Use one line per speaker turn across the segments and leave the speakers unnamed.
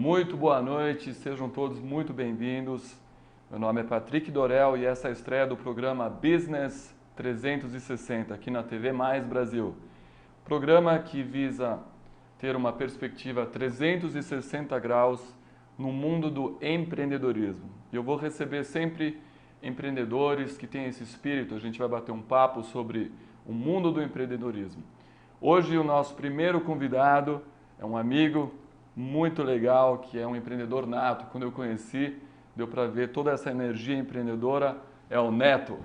Muito boa noite, sejam todos muito bem-vindos. Meu nome é Patrick Dorel e essa é a estreia do programa Business 360 aqui na TV Mais Brasil. Programa que visa ter uma perspectiva 360 graus no mundo do empreendedorismo. E eu vou receber sempre empreendedores que têm esse espírito, a gente vai bater um papo sobre o mundo do empreendedorismo. Hoje o nosso primeiro convidado é um amigo muito legal, que é um empreendedor nato. Quando eu conheci, deu para ver toda essa energia empreendedora, é o Neto.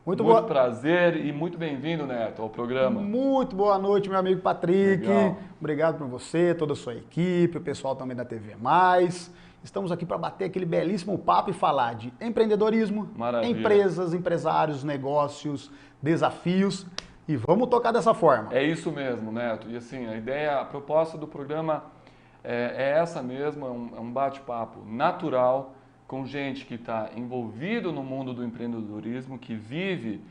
Muito prazer e muito bem-vindo, Neto, ao programa.
Muito boa noite, meu amigo Patrick.
Legal.
Obrigado por você, toda a sua equipe, o pessoal também da TV+. Estamos aqui para bater aquele belíssimo papo e falar de empreendedorismo,
Maravilha.
Empresas, empresários, negócios, desafios. E vamos tocar dessa forma.
É isso mesmo, Neto. E assim, a proposta do programa é essa mesmo, é um bate-papo natural com gente que está envolvido no mundo do empreendedorismo, que vive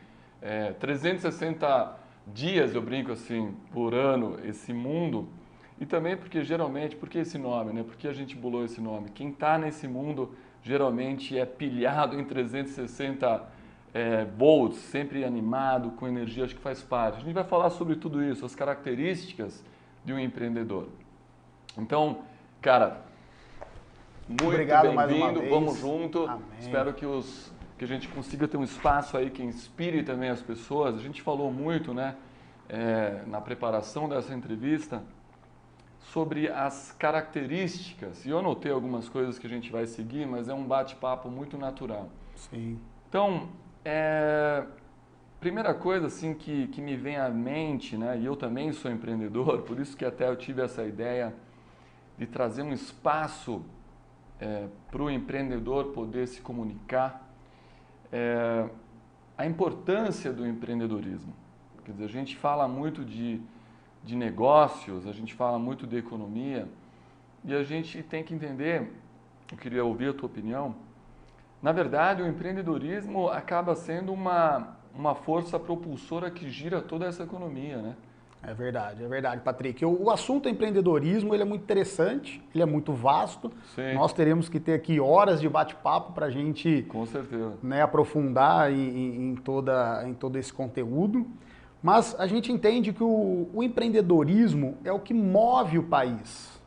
360 dias, eu brinco assim, por ano, esse mundo. E também porque geralmente, por que esse nome, né? Por que a gente bolou esse nome? Quem está nesse mundo geralmente é pilhado em 360 volts, sempre animado, com energia, acho que faz parte. A gente vai falar sobre tudo isso, as características de um empreendedor. Então, cara, muito bem-vindo, vamos junto.
Amém.
Espero que a gente consiga ter um espaço aí que inspire também as pessoas. A gente falou muito, né, na preparação dessa entrevista, sobre as características. E eu anotei algumas coisas que a gente vai seguir, mas é um bate-papo muito natural.
Sim.
Então, primeira coisa assim que me vem à mente, né, e eu também sou empreendedor, por isso que até eu tive essa ideia de trazer um espaço para o empreendedor poder se comunicar, a importância do empreendedorismo. Quer dizer, a gente fala muito de negócios, a gente fala muito de economia, e a gente tem que entender, eu queria ouvir a tua opinião, na verdade o empreendedorismo acaba sendo uma força propulsora que gira toda essa economia, né?
É verdade, Patrick. O assunto empreendedorismo ele é muito interessante, ele é muito vasto.
Sim.
Nós teremos que ter aqui horas de bate-papo para a gente,
com certeza,
né, aprofundar em todo esse conteúdo. Mas a gente entende que o empreendedorismo é o que move o país.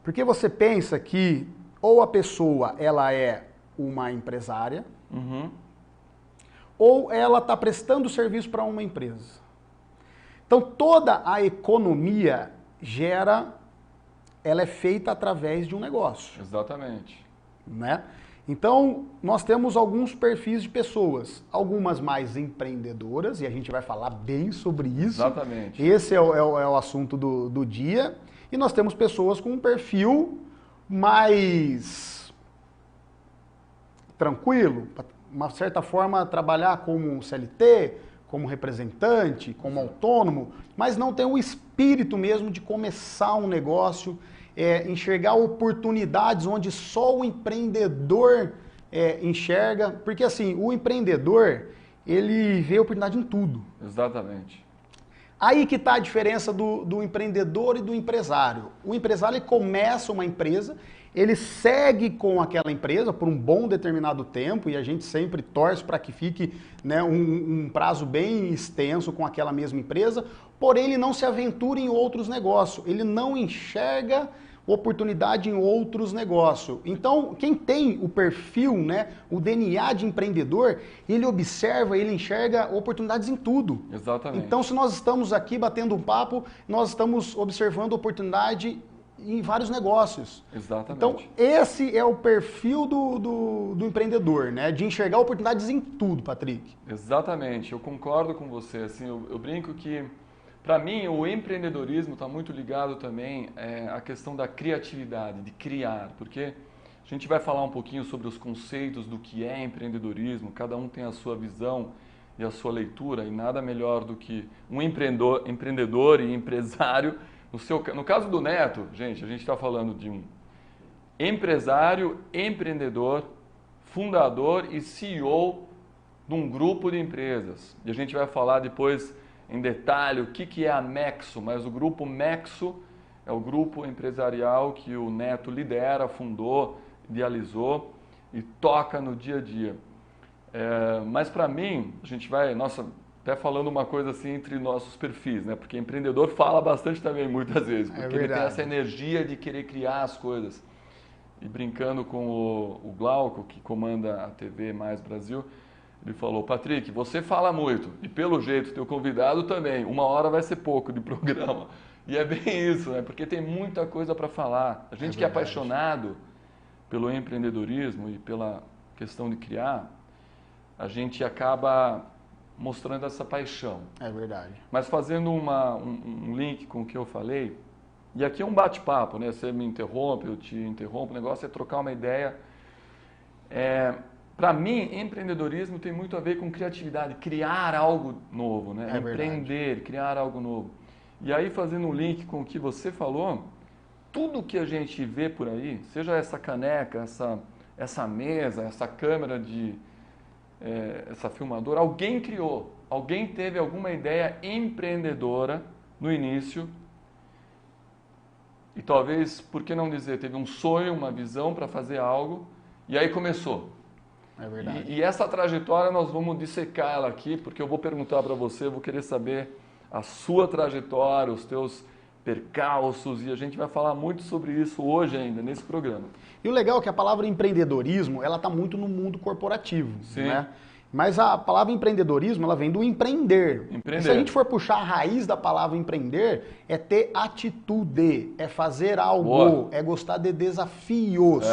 Porque você pensa que ou a pessoa ela é uma empresária, ou ela está prestando serviço para uma empresa. Então toda a economia ela é feita através de um negócio.
Exatamente.
Né? Então nós temos alguns perfis de pessoas, algumas mais empreendedoras, e a gente vai falar bem sobre isso.
Exatamente.
Esse é o assunto do dia. E nós temos pessoas com um perfil mais tranquilo, uma certa forma trabalhar como CLT, como representante, como autônomo, mas não tem o espírito mesmo de começar um negócio, enxergar oportunidades onde só o empreendedor enxerga, porque assim, o empreendedor, ele vê oportunidade em tudo.
Exatamente.
Aí que está a diferença do empreendedor e do empresário. O empresário ele começa uma empresa, ele segue com aquela empresa por um bom determinado tempo e a gente sempre torce para que fique, né, um prazo bem extenso com aquela mesma empresa, porém ele não se aventura em outros negócios, ele não enxerga oportunidade em outros negócios. Então, quem tem o perfil, né, o DNA de empreendedor, ele observa, ele enxerga oportunidades em tudo.
Exatamente.
Então, se nós estamos aqui batendo um papo, nós estamos observando oportunidade em vários negócios.
Exatamente.
Então, esse é o perfil do empreendedor, né, de enxergar oportunidades em tudo, Patrick.
Exatamente, eu concordo com você. Assim, eu brinco que, para mim, o empreendedorismo está muito ligado também à questão da criatividade, de criar, porque a gente vai falar um pouquinho sobre os conceitos do que é empreendedorismo, cada um tem a sua visão e a sua leitura, e nada melhor do que um empreendedor e empresário. No caso do Neto, a gente está falando de um empresário, empreendedor, fundador e CEO de um grupo de empresas. E a gente vai falar depois em detalhe o que é a Mexo, mas o grupo Mexo é o grupo empresarial que o Neto lidera, fundou, idealizou e toca no dia a dia. Mas para mim, a gente vai, nossa, até falando uma coisa assim entre nossos perfis, né? Porque empreendedor fala bastante também muitas vezes, porque ele tem essa energia de querer criar as coisas. E brincando com o Glauco, que comanda a TV Mais Brasil, ele falou: Patrick, você fala muito, e pelo jeito teu convidado também, 1 hora vai ser pouco de programa. E é bem isso, né? Porque tem muita coisa para falar. A gente que é apaixonado pelo empreendedorismo e pela questão de criar, a gente acaba mostrando essa paixão.
É verdade.
Mas fazendo um link com o que eu falei, e aqui é um bate-papo, né? Você me interrompe, eu te interrompo, o negócio é trocar uma ideia. Para mim, empreendedorismo tem muito a ver com criatividade, criar algo novo, né? Empreender, criar algo novo. E aí, fazendo um link com o que você falou, tudo que a gente vê por aí, seja essa caneca, essa mesa, essa câmera essa filmadora, alguém criou, alguém teve alguma ideia empreendedora no início e talvez, por que não dizer, teve um sonho, uma visão para fazer algo e aí começou.
É verdade.
E essa trajetória nós vamos dissecar ela aqui, porque eu vou perguntar para você, eu vou querer saber a sua trajetória, os teus percalços, e a gente vai falar muito sobre isso hoje ainda, nesse programa.
E o legal é que a palavra empreendedorismo, ela está muito no mundo corporativo,
Sim.
né? Mas a palavra empreendedorismo, ela vem do empreender.
Empreender.
Se a gente for puxar a raiz da palavra empreender, é ter atitude, é fazer algo,
Boa.
é gostar de desafios.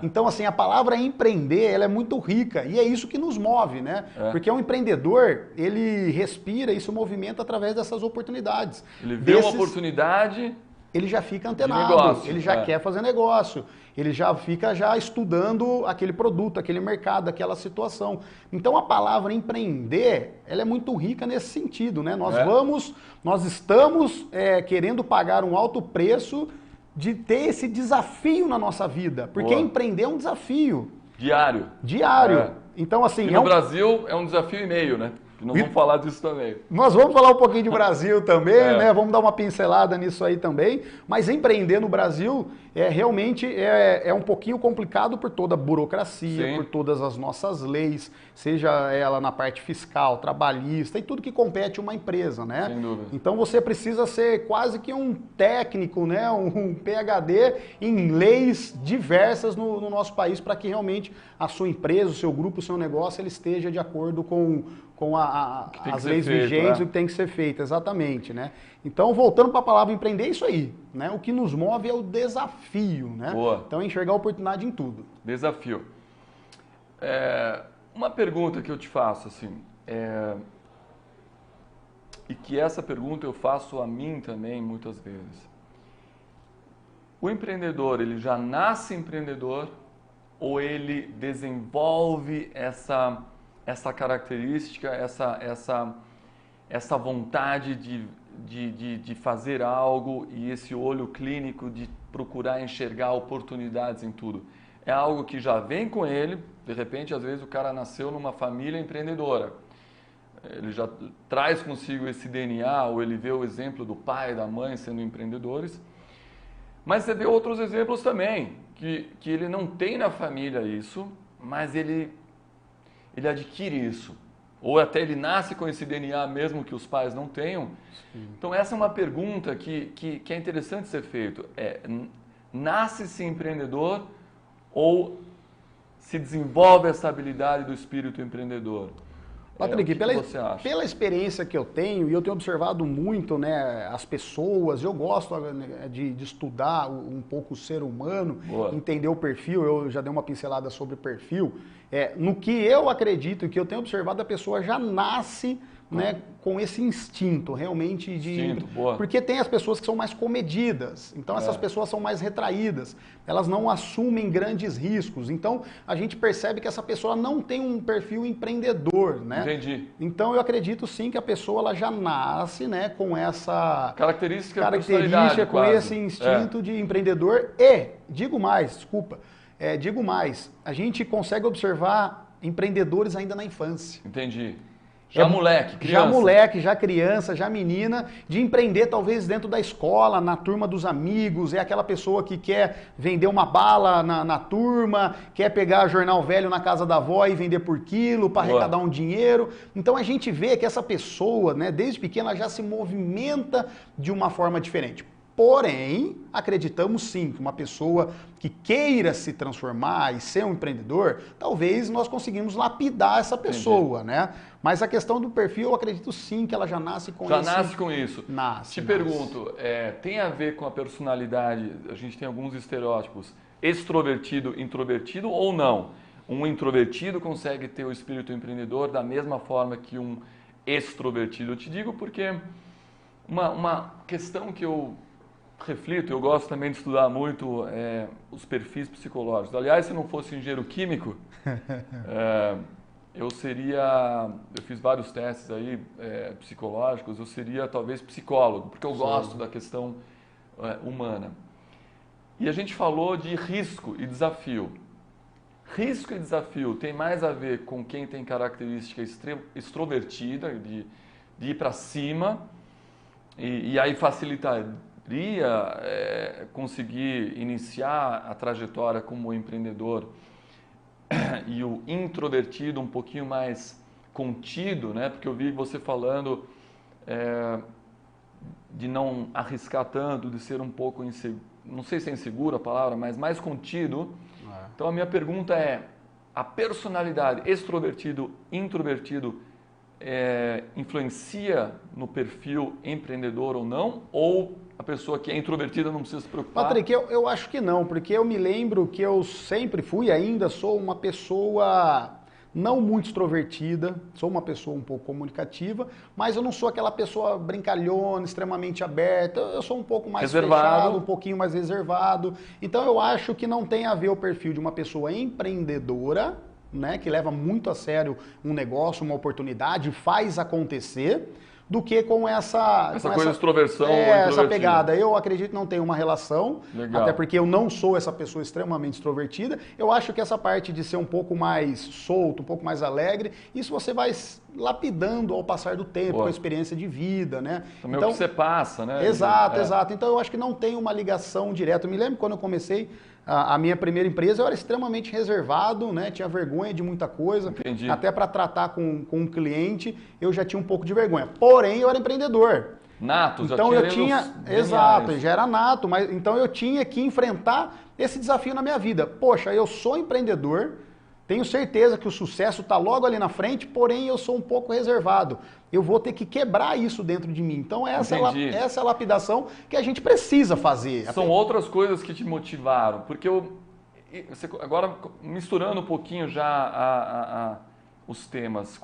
Então, assim, a palavra empreender, ela é muito rica e é isso que nos move, né? Porque um empreendedor, ele respira e se movimenta através dessas oportunidades.
Ele vê uma oportunidade,
ele já fica antenado,
negócio,
ele já quer fazer negócio, ele já fica estudando aquele produto, aquele mercado, aquela situação. Então a palavra empreender, ela é muito rica nesse sentido, né? Nós estamos querendo pagar um alto preço de ter esse desafio na nossa vida, porque empreender é um desafio. Diário. Então assim...
E no Brasil é um desafio e meio, né? Nós vamos falar disso também.
Nós vamos falar um pouquinho de Brasil também, né? Vamos dar uma pincelada nisso aí também. Mas empreender no Brasil realmente é um pouquinho complicado por toda a burocracia,
Sim.
por todas as nossas leis, seja ela na parte fiscal, trabalhista e tudo que compete uma empresa, né?
Sem dúvida.
Então você precisa ser quase que um técnico, né? Um PhD em leis diversas no nosso país para que realmente a sua empresa, o seu grupo, o seu negócio, ele esteja de acordo com as leis vigentes, o que tem que ser feito, exatamente, né? Então, voltando para a palavra empreender, é isso aí, né? O que nos move é o desafio, né?
Boa.
Então, é enxergar a oportunidade em tudo.
Desafio. Uma pergunta que eu te faço, assim, e que essa pergunta eu faço a mim também muitas vezes. O empreendedor, ele já nasce empreendedor ou ele desenvolve essa característica, essa vontade de fazer algo e esse olho clínico de procurar enxergar oportunidades em tudo? É algo que já vem com ele, de repente, às vezes o cara nasceu numa família empreendedora. Ele já traz consigo esse DNA, ou ele vê o exemplo do pai e da mãe sendo empreendedores. Mas você vê outros exemplos também, que ele não tem na família isso, mas ele adquire isso. Ou até ele nasce com esse DNA mesmo que os pais não tenham. Sim. Então essa é uma pergunta que é interessante ser feito. Nasce-se empreendedor ou se desenvolve essa habilidade do espírito empreendedor?
Patrick,
que você acha?
Pela experiência que eu tenho, e eu tenho observado muito, né, as pessoas, eu gosto de estudar um pouco o ser humano,
Boa.
entender o perfil, eu já dei uma pincelada sobre o perfil. No que eu acredito e que eu tenho observado, a pessoa já nasce, né, com esse instinto realmente
boa.
Porque tem as pessoas que são mais comedidas, então essas pessoas são mais retraídas, elas não assumem grandes riscos, então a gente percebe que essa pessoa não tem um perfil empreendedor, né?
Entendi.
Então eu acredito sim que a pessoa ela já nasce, né, com essa
característica
com esse instinto de empreendedor e, digo mais, a gente consegue observar empreendedores ainda na infância.
Entendi. Já moleque, criança.
Já moleque, já criança, já menina, de empreender talvez dentro da escola, na turma dos amigos, é aquela pessoa que quer vender uma bala na turma, quer pegar jornal velho na casa da avó e vender por quilo para arrecadar um dinheiro. Então a gente vê que essa pessoa, né, desde pequena, já se movimenta de uma forma diferente. Porém, acreditamos sim que uma pessoa que queira se transformar e ser um empreendedor, talvez nós conseguimos lapidar essa pessoa, né? Mas a questão do perfil, eu acredito sim que ela já nasce com isso.
Já nasce com isso.
Nasce.
Pergunto, tem a ver com a personalidade, a gente tem alguns estereótipos, extrovertido, introvertido ou não? Um introvertido consegue ter o espírito empreendedor da mesma forma que um extrovertido? Eu te digo porque uma questão que eu reflito, eu gosto também de estudar muito os perfis psicológicos. Aliás, se não fosse engenheiro químico, eu fiz vários testes aí psicológicos, eu seria talvez psicólogo, porque eu gosto da questão humana. E a gente falou de risco e desafio. Risco e desafio tem mais a ver com quem tem característica extrovertida, de ir para cima, e aí facilitaria conseguir iniciar a trajetória como empreendedor, e o introvertido um pouquinho mais contido, né? Porque eu vi você falando de não arriscar tanto, de ser um pouco inseguro, não sei se é inseguro a palavra, mas mais contido. Então a minha pergunta é, a personalidade extrovertido, introvertido influencia no perfil empreendedor ou não? Ou a pessoa que é introvertida não precisa se preocupar?
Patrick, eu acho que não, porque eu me lembro que eu sempre fui e ainda sou uma pessoa não muito extrovertida, sou uma pessoa um pouco comunicativa, mas eu não sou aquela pessoa brincalhona, extremamente aberta, eu sou um pouco mais fechado, um pouquinho mais reservado. Então eu acho que não tem a ver o perfil de uma pessoa empreendedora, né, que leva muito a sério um negócio, uma oportunidade, faz acontecer, do que com essa
coisa extroversão ou
essa pegada. Eu acredito que não tem uma relação,
Legal.
Até porque eu não sou essa pessoa extremamente extrovertida. Eu acho que essa parte de ser um pouco mais solto, um pouco mais alegre, isso você vai lapidando ao passar do tempo, com a experiência de vida, né?
Também então, o que você passa, né?
Exato, exato. Então eu acho que não tem uma ligação direta. Eu me lembro quando eu comecei a minha primeira empresa, eu era extremamente reservado, né? Tinha vergonha de muita coisa.
Entendi.
Até para tratar com um cliente, eu já tinha um pouco de vergonha. Porém, eu era empreendedor.
Nato,
então eu tinha, exato, já era nato, mas então eu tinha que enfrentar esse desafio na minha vida. Poxa, eu sou empreendedor, tenho certeza que o sucesso está logo ali na frente, porém eu sou um pouco reservado. Eu vou ter que quebrar isso dentro de mim. Então essa é a lapidação que a gente precisa fazer.
São outras coisas que te motivaram, porque agora misturando um pouquinho já os temas,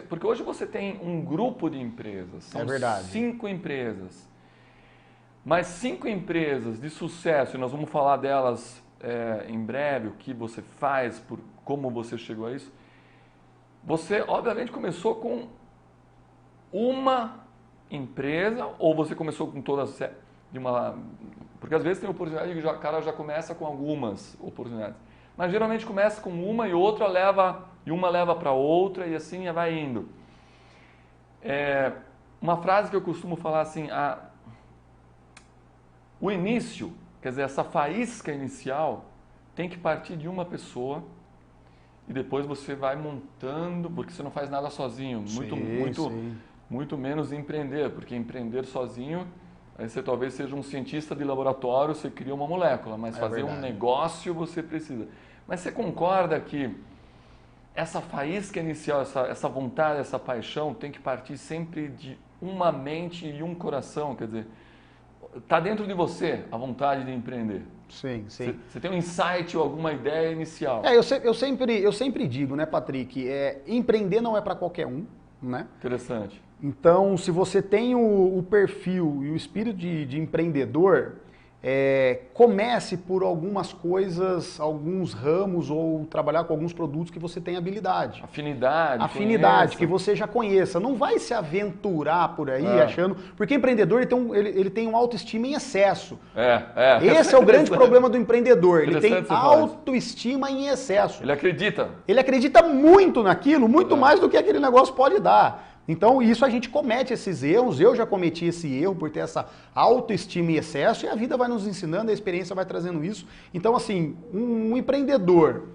porque hoje você tem um grupo de empresas, são 5 empresas, mas 5 empresas de sucesso, e nós vamos falar delas em breve, o que você faz, como você chegou a isso. Você obviamente começou com uma empresa, ou você começou com todas porque às vezes tem oportunidade que o cara já começa com algumas oportunidades. Mas geralmente começa com uma e uma leva para outra e assim vai indo. Uma frase que eu costumo falar assim, o início, quer dizer, essa faísca inicial tem que partir de uma pessoa e depois você vai montando, porque você não faz nada sozinho, muito menos empreender, porque empreender sozinho, aí você talvez seja um cientista de laboratório, você cria uma molécula, mas fazer um negócio você precisa. Mas você concorda que essa faísca inicial, essa vontade, essa paixão tem que partir sempre de uma mente e um coração, quer dizer, está dentro de você a vontade de empreender.
Sim, sim.
Você tem um insight ou alguma ideia inicial?
Eu sempre digo, né, Patrick, empreender não é para qualquer um, né?
Interessante.
Então, se você tem o perfil e o espírito de empreendedor, comece por algumas coisas, alguns ramos ou trabalhar com alguns produtos que você tem habilidade. Afinidade, que você já conheça. Não vai se aventurar por aí achando... Porque empreendedor ele tem um autoestima em excesso. Esse é o grande problema do empreendedor. Ele tem autoestima em excesso.
Ele acredita.
Ele acredita muito naquilo, muito mais do que aquele negócio pode dar. Então, isso a gente comete esses erros, eu já cometi esse erro por ter essa autoestima em excesso e a vida vai nos ensinando, a experiência vai trazendo isso. Então, assim, um empreendedor,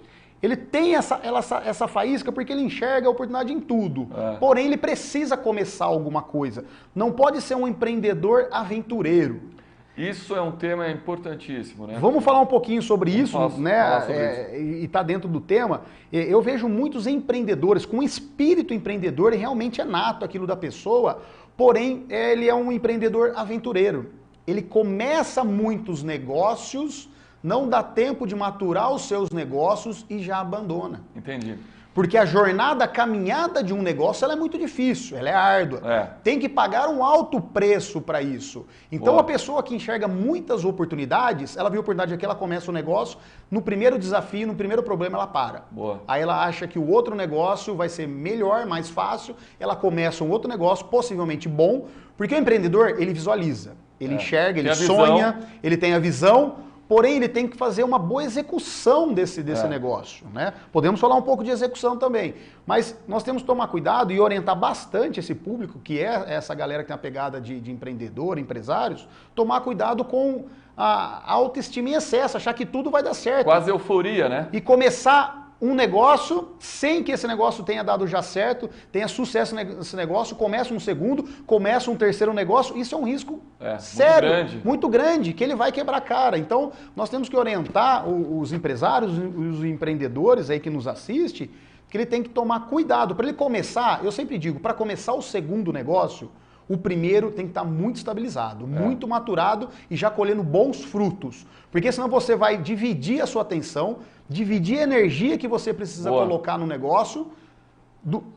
ele tem essa faísca porque ele enxerga a oportunidade em tudo. Porém, ele precisa começar alguma coisa. Não pode ser um empreendedor aventureiro.
Isso é um tema importantíssimo, né?
Vamos falar um pouquinho sobre isso, né? E está dentro do tema. Eu vejo muitos empreendedores com espírito empreendedor, e realmente é nato aquilo da pessoa, porém ele é um empreendedor aventureiro. Ele começa muitos negócios, não dá tempo de maturar os seus negócios e já abandona.
Entendi.
Porque a jornada, a caminhada de um negócio, ela é muito difícil, ela é árdua. Tem que pagar um alto preço para isso. Então a pessoa que enxerga muitas oportunidades, ela viu a oportunidade aqui, ela começa o negócio, no primeiro desafio, no primeiro problema ela para. Aí ela acha que o outro negócio vai ser melhor, mais fácil, ela começa um outro negócio, possivelmente bom, porque o empreendedor, ele visualiza, ele enxerga, ele sonha, ele tem a visão. Porém, ele tem que fazer uma boa execução desse negócio, né? Podemos falar um pouco de execução também, mas nós temos que tomar cuidado e orientar bastante esse público, que é essa galera que tem a pegada de empreendedor, empresários, tomar cuidado com a autoestima em excesso, achar que tudo vai dar certo.
Quase euforia, né?
E começar um negócio sem que esse negócio tenha dado já certo, tenha sucesso nesse negócio, começa um segundo, começa um terceiro negócio, isso é um risco sério, muito grande, que ele vai quebrar a cara. Então, nós temos que orientar os empresários, os empreendedores aí que nos assistem, que ele tem que tomar cuidado. Para ele começar, eu sempre digo, para começar o segundo negócio, o primeiro tem que estar muito estabilizado, muito maturado e já colhendo bons frutos. Porque senão você vai dividir a sua atenção, dividir a energia que você precisa colocar no negócio.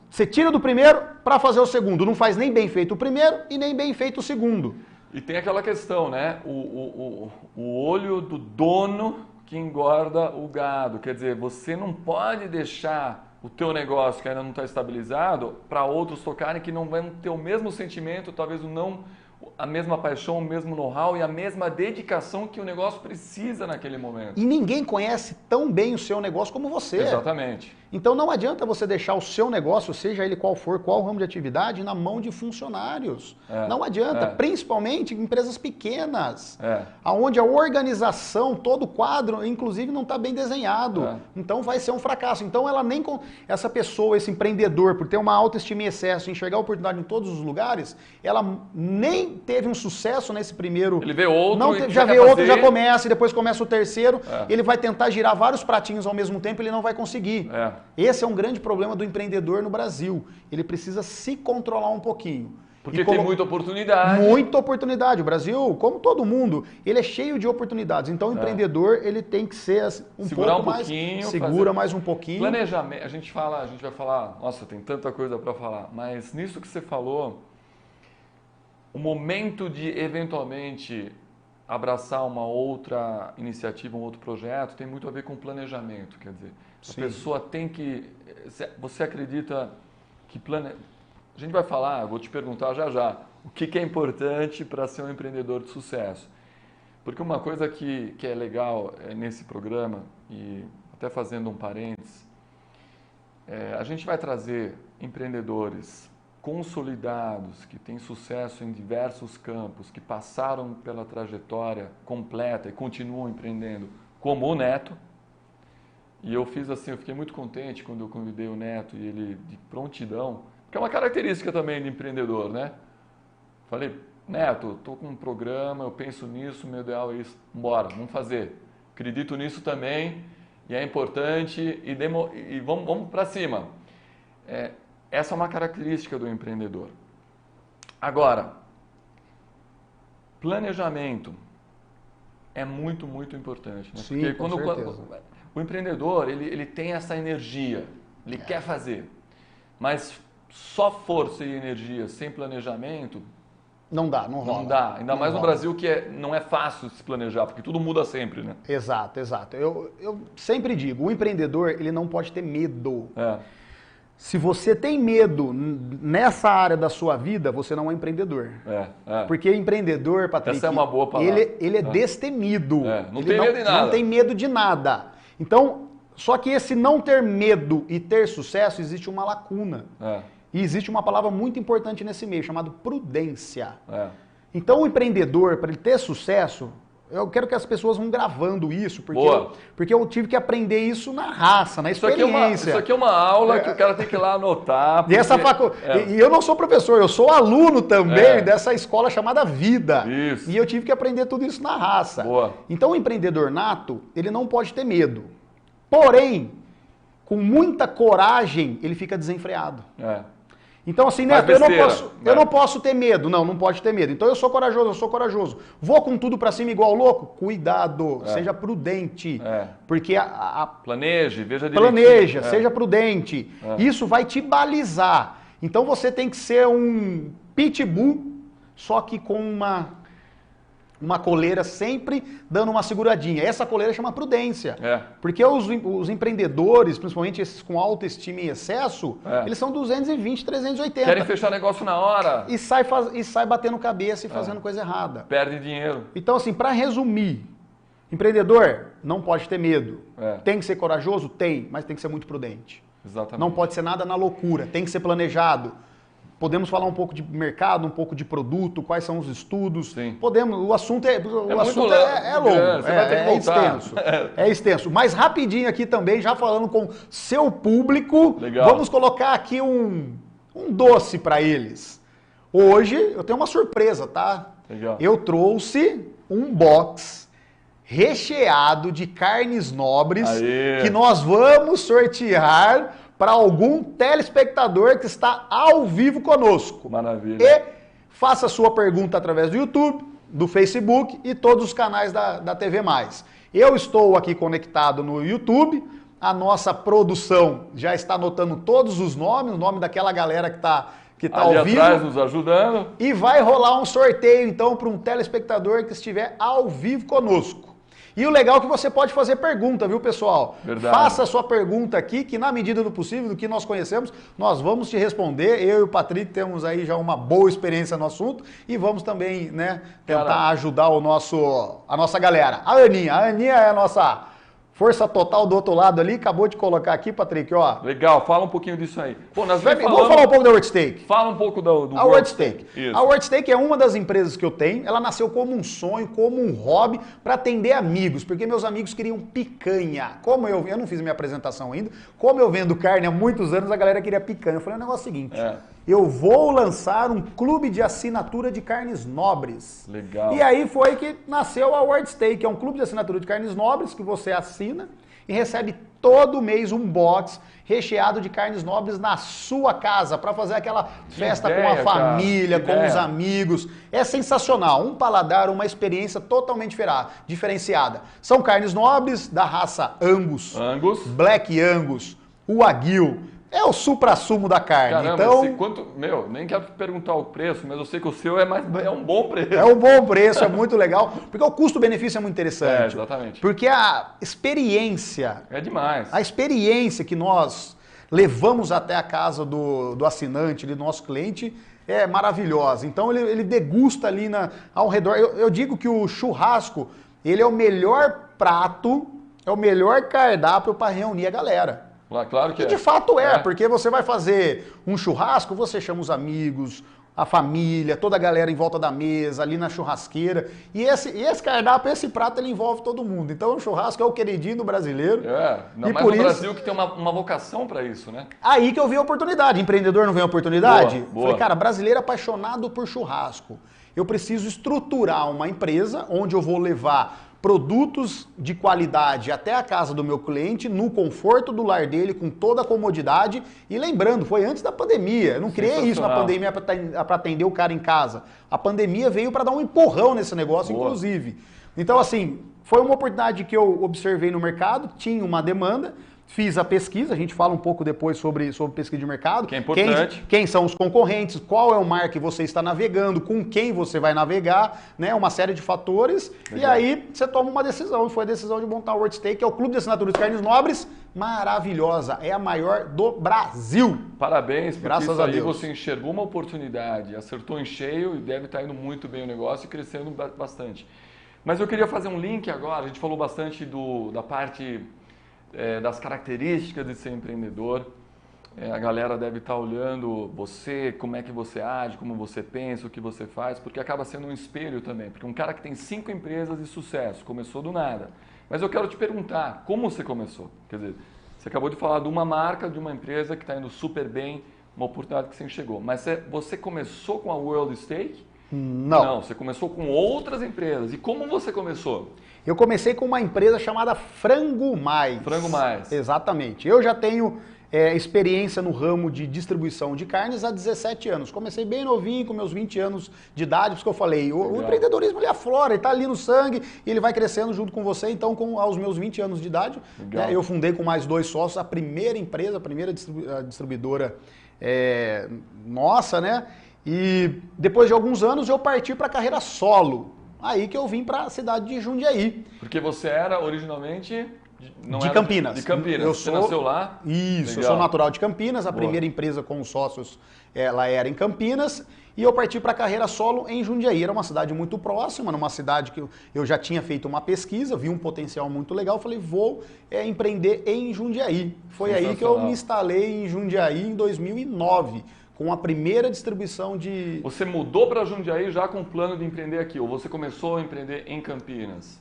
Você tira do primeiro para fazer o segundo. Não faz nem bem feito o primeiro e nem bem feito o segundo.
E tem aquela questão, né? O olho do dono que engorda o gado. Quer dizer, você não pode deixar o teu negócio que ainda não está estabilizado para outros tocarem que não vão ter o mesmo sentimento, talvez a mesma paixão, o mesmo know-how e a mesma dedicação que o negócio precisa naquele momento.
E ninguém conhece tão bem o seu negócio como você.
Exatamente.
Então não adianta você deixar o seu negócio, seja ele qual for, qual ramo de atividade, na mão de funcionários. Não adianta, principalmente empresas pequenas, onde a organização, todo o quadro, inclusive, não está bem desenhado. Então vai ser um fracasso. Então essa pessoa, esse empreendedor, por ter uma autoestima em excesso, enxergar a oportunidade em todos os lugares, ela nem teve um sucesso nesse primeiro.
Ele vê outro,
já vê outro, já começa, e depois começa o terceiro. Ele vai tentar girar vários pratinhos ao mesmo tempo, ele não vai conseguir. Esse é um grande problema do empreendedor no Brasil. Ele precisa se controlar um pouquinho.
Porque tem muita oportunidade.
Muita oportunidade. O Brasil, como todo mundo, ele é cheio de oportunidades. Então o empreendedor, ele tem que ser
segurar
pouco mais... Segura mais um pouquinho.
Planejamento. A gente vai falar, nossa, tem tanta coisa para falar. Mas nisso que você falou, o momento de eventualmente abraçar uma outra iniciativa, um outro projeto, tem muito a ver com planejamento. Quer dizer, a pessoa tem que... Você acredita que A gente vai falar, vou te perguntar já, o que é importante para ser um empreendedor de sucesso. Porque uma coisa que é legal nesse programa, e até fazendo um parênteses, a gente vai trazer empreendedores consolidados, que têm sucesso em diversos campos, que passaram pela trajetória completa e continuam empreendendo, como o Neto. E eu fiquei muito contente quando eu convidei o Neto e ele de prontidão, que é uma característica também de empreendedor, né? Falei, Neto, estou com um programa, eu penso nisso, meu ideal é isso. Bora, vamos fazer. Acredito nisso também e é importante e vamos para cima. Essa é uma característica do empreendedor. Agora, planejamento é muito, muito importante. Né?
Sim,
porque
com certeza.
O empreendedor, ele tem essa energia, ele quer fazer, mas só força e energia sem planejamento
Não dá, não rola.
Não dá. Ainda
Não
mais no
rola.
Brasil que não é fácil se planejar, porque tudo muda sempre, né?
Exato, exato. Eu sempre digo, o empreendedor, ele não pode ter medo.
É.
Se você tem medo nessa área da sua vida, você não é empreendedor.
É.
Porque empreendedor, Patrick,
Essa é uma boa palavra.
ele é destemido.
Não
Ele
tem medo de nada.
Não tem medo de nada. Então, só que esse não ter medo e ter sucesso, existe uma lacuna. E existe uma palavra muito importante nesse meio, chamada prudência. Então, o empreendedor, para ele ter sucesso, eu quero que as pessoas vão gravando isso, porque eu tive que aprender isso na raça, na experiência.
Isso aqui é uma aula que o cara tem que ir lá anotar.
E eu não sou professor, eu sou aluno também dessa escola chamada Vida.
Isso.
E eu tive que aprender tudo isso na raça.
Boa.
Então, o empreendedor nato, ele não pode ter medo. Porém, com muita coragem, ele fica desenfreado. Então, assim, Neto, eu não posso ter medo. Não pode ter medo. Então, eu sou corajoso. Vou com tudo pra cima igual louco? Cuidado, seja prudente. Porque
Planeje, veja direitinho.
Planeja, seja prudente. Isso vai te balizar. Então, você tem que ser um pitbull, só que com uma coleira sempre dando uma seguradinha. Essa coleira chama prudência. Porque os empreendedores, principalmente esses com autoestima em excesso, eles são 220, 380.
Querem fechar negócio na hora.
E sai batendo cabeça e fazendo coisa errada.
Perde dinheiro.
Então, assim, para resumir, empreendedor não pode ter medo. Tem que ser corajoso? Tem, mas tem que ser muito prudente.
Exatamente.
Não pode ser nada na loucura, tem que ser planejado. Podemos falar um pouco de mercado, um pouco de produto, quais são os estudos.
Sim.
Podemos, o assunto é longo,
Você vai ter que voltar.
Extenso. É extenso. Mas rapidinho aqui também, já falando com seu público,
Legal.
Vamos colocar aqui um doce para eles. Hoje eu tenho uma surpresa, tá?
Legal.
Eu trouxe um box recheado de carnes nobres que nós vamos sortear para algum telespectador que está ao vivo conosco.
Maravilha.
E faça sua pergunta através do YouTube, do Facebook e todos os canais da TV+. Eu estou aqui conectado no YouTube, a nossa produção já está anotando todos os nomes, o nome daquela galera que está
ali
ao vivo.
Atrás nos ajudando.
E vai rolar um sorteio, então, para um telespectador que estiver ao vivo conosco. E o legal é que você pode fazer pergunta, viu, pessoal?
Verdade.
Faça a sua pergunta aqui, que na medida do possível, do que nós conhecemos, nós vamos te responder. Eu e o Patrick temos aí já uma boa experiência no assunto e vamos também, né, tentar ajudar a nossa galera. A Aninha é a nossa força total do outro lado ali, acabou de colocar aqui, Patrick, ó.
Legal, fala um pouquinho disso aí. Pô,
Vamos falar um pouco da WorldSteak.
Fala um pouco do
A WorldSteak.
Isso.
A WorldSteak é uma das empresas que eu tenho. Ela nasceu como um sonho, como um hobby, para atender amigos, porque meus amigos queriam picanha. Como eu não fiz minha apresentação ainda, como eu vendo carne há muitos anos, a galera queria picanha. Eu falei, o negócio é o seguinte, eu vou lançar um clube de assinatura de carnes nobres.
Legal.
E aí foi que nasceu a WorldSteak, é um clube de assinatura de carnes nobres que você assina e recebe todo mês um box recheado de carnes nobres na sua casa, para fazer aquela festa com a família, com os amigos. É sensacional, um paladar, uma experiência totalmente diferenciada. São carnes nobres da raça Angus, Black Angus, Wagyu. É o supra-sumo da carne.
Caramba,
então,
nem quero perguntar o preço, mas eu sei que o seu é um bom preço.
É um bom preço, é muito legal, porque o custo-benefício é muito interessante.
Exatamente.
Porque a experiência...
É demais.
A experiência que nós levamos até a casa do assinante, do nosso cliente, é maravilhosa. Então, ele degusta ali ao redor. Eu digo que o churrasco, ele é o melhor prato, é o melhor cardápio para reunir a galera.
Claro que
e de fato porque você vai fazer um churrasco, você chama os amigos, a família, toda a galera em volta da mesa, ali na churrasqueira. E esse cardápio, esse prato, ele envolve todo mundo. Então o churrasco é o queridinho do brasileiro.
Ainda mais no Brasil que tem uma vocação para isso, né?
Aí que eu vi a oportunidade. Empreendedor não vê a oportunidade?
Boa.
Falei, cara, brasileiro apaixonado por churrasco. Eu preciso estruturar uma empresa onde eu vou levar produtos de qualidade até a casa do meu cliente, no conforto do lar dele, com toda a comodidade. E lembrando, foi antes da pandemia. Eu não criei isso na pandemia para atender o cara em casa. A pandemia veio para dar um empurrão nesse negócio, inclusive. Então, assim, foi uma oportunidade que eu observei no mercado, tinha uma demanda, Fiz a pesquisa, a gente fala um pouco depois sobre pesquisa de mercado.
Que é importante.
Quem são os concorrentes, qual é o mar que você está navegando, com quem você vai navegar, né? Uma série de fatores. Legal. E aí você toma uma decisão. Foi a decisão de montar o WorldSteak, que é o Clube de Assinatura de Carnes Nobres. Maravilhosa. É a maior do Brasil.
Parabéns, porque
graças
isso
a
aí
Deus.
Você enxergou uma oportunidade, acertou em cheio e deve estar indo muito bem o negócio e crescendo bastante. Mas eu queria fazer um link agora. A gente falou bastante da parte... das características de ser empreendedor. A galera deve estar olhando você, como é que você age, como você pensa, o que você faz, porque acaba sendo um espelho também. Porque um cara que tem 5 empresas de sucesso, começou do nada. Mas eu quero te perguntar, como você começou? Quer dizer, você acabou de falar de uma marca, de uma empresa que está indo super bem, uma oportunidade que você enxergou. Mas você começou com a WorldSteak? Não, você começou com outras empresas. E como você começou?
Eu comecei com uma empresa chamada Frango Mais.
Frango Mais.
Exatamente. Eu já tenho experiência no ramo de distribuição de carnes há 17 anos. Comecei bem novinho, com meus 20 anos de idade, porque eu falei, o empreendedorismo ele aflora, ele está ali no sangue e ele vai crescendo junto com você. Então, aos meus 20 anos de idade, eu fundei com mais 2 sócios a primeira empresa, a primeira distribuidora nossa, né? E depois de alguns anos eu parti para a carreira solo. Aí que eu vim para a cidade de Jundiaí.
Porque você era originalmente...
de Campinas.
De Campinas. Você nasceu lá?
Isso, eu sou natural de Campinas. A primeira empresa com os sócios, ela era em Campinas. E eu parti para a carreira solo em Jundiaí. Era uma cidade muito próxima, numa cidade que eu já tinha feito uma pesquisa, vi um potencial muito legal. Falei, vou empreender em Jundiaí. Foi aí que eu me instalei em Jundiaí em 2009. Com a primeira distribuição de...
Você mudou para Jundiaí já com o plano de empreender aqui? Ou você começou a empreender em Campinas?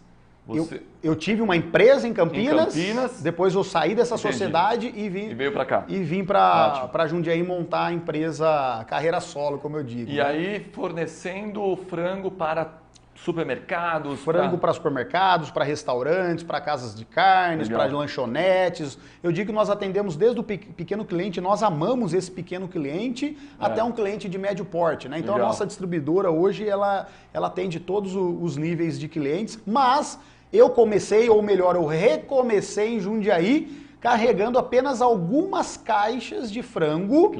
Eu tive uma empresa em Campinas, depois eu saí dessa sociedade e veio para cá. E vim para Jundiaí montar a empresa carreira solo, como eu digo.
E aí fornecendo frango para supermercados?
Frango para supermercados, para restaurantes, para casas de carnes, para lanchonetes. Eu digo que nós atendemos desde o pequeno cliente, nós amamos esse pequeno cliente até um cliente de médio porte, né? Então a nossa distribuidora hoje, ela atende todos os níveis de clientes, mas eu comecei, ou melhor, eu recomecei em Jundiaí carregando apenas algumas caixas de frango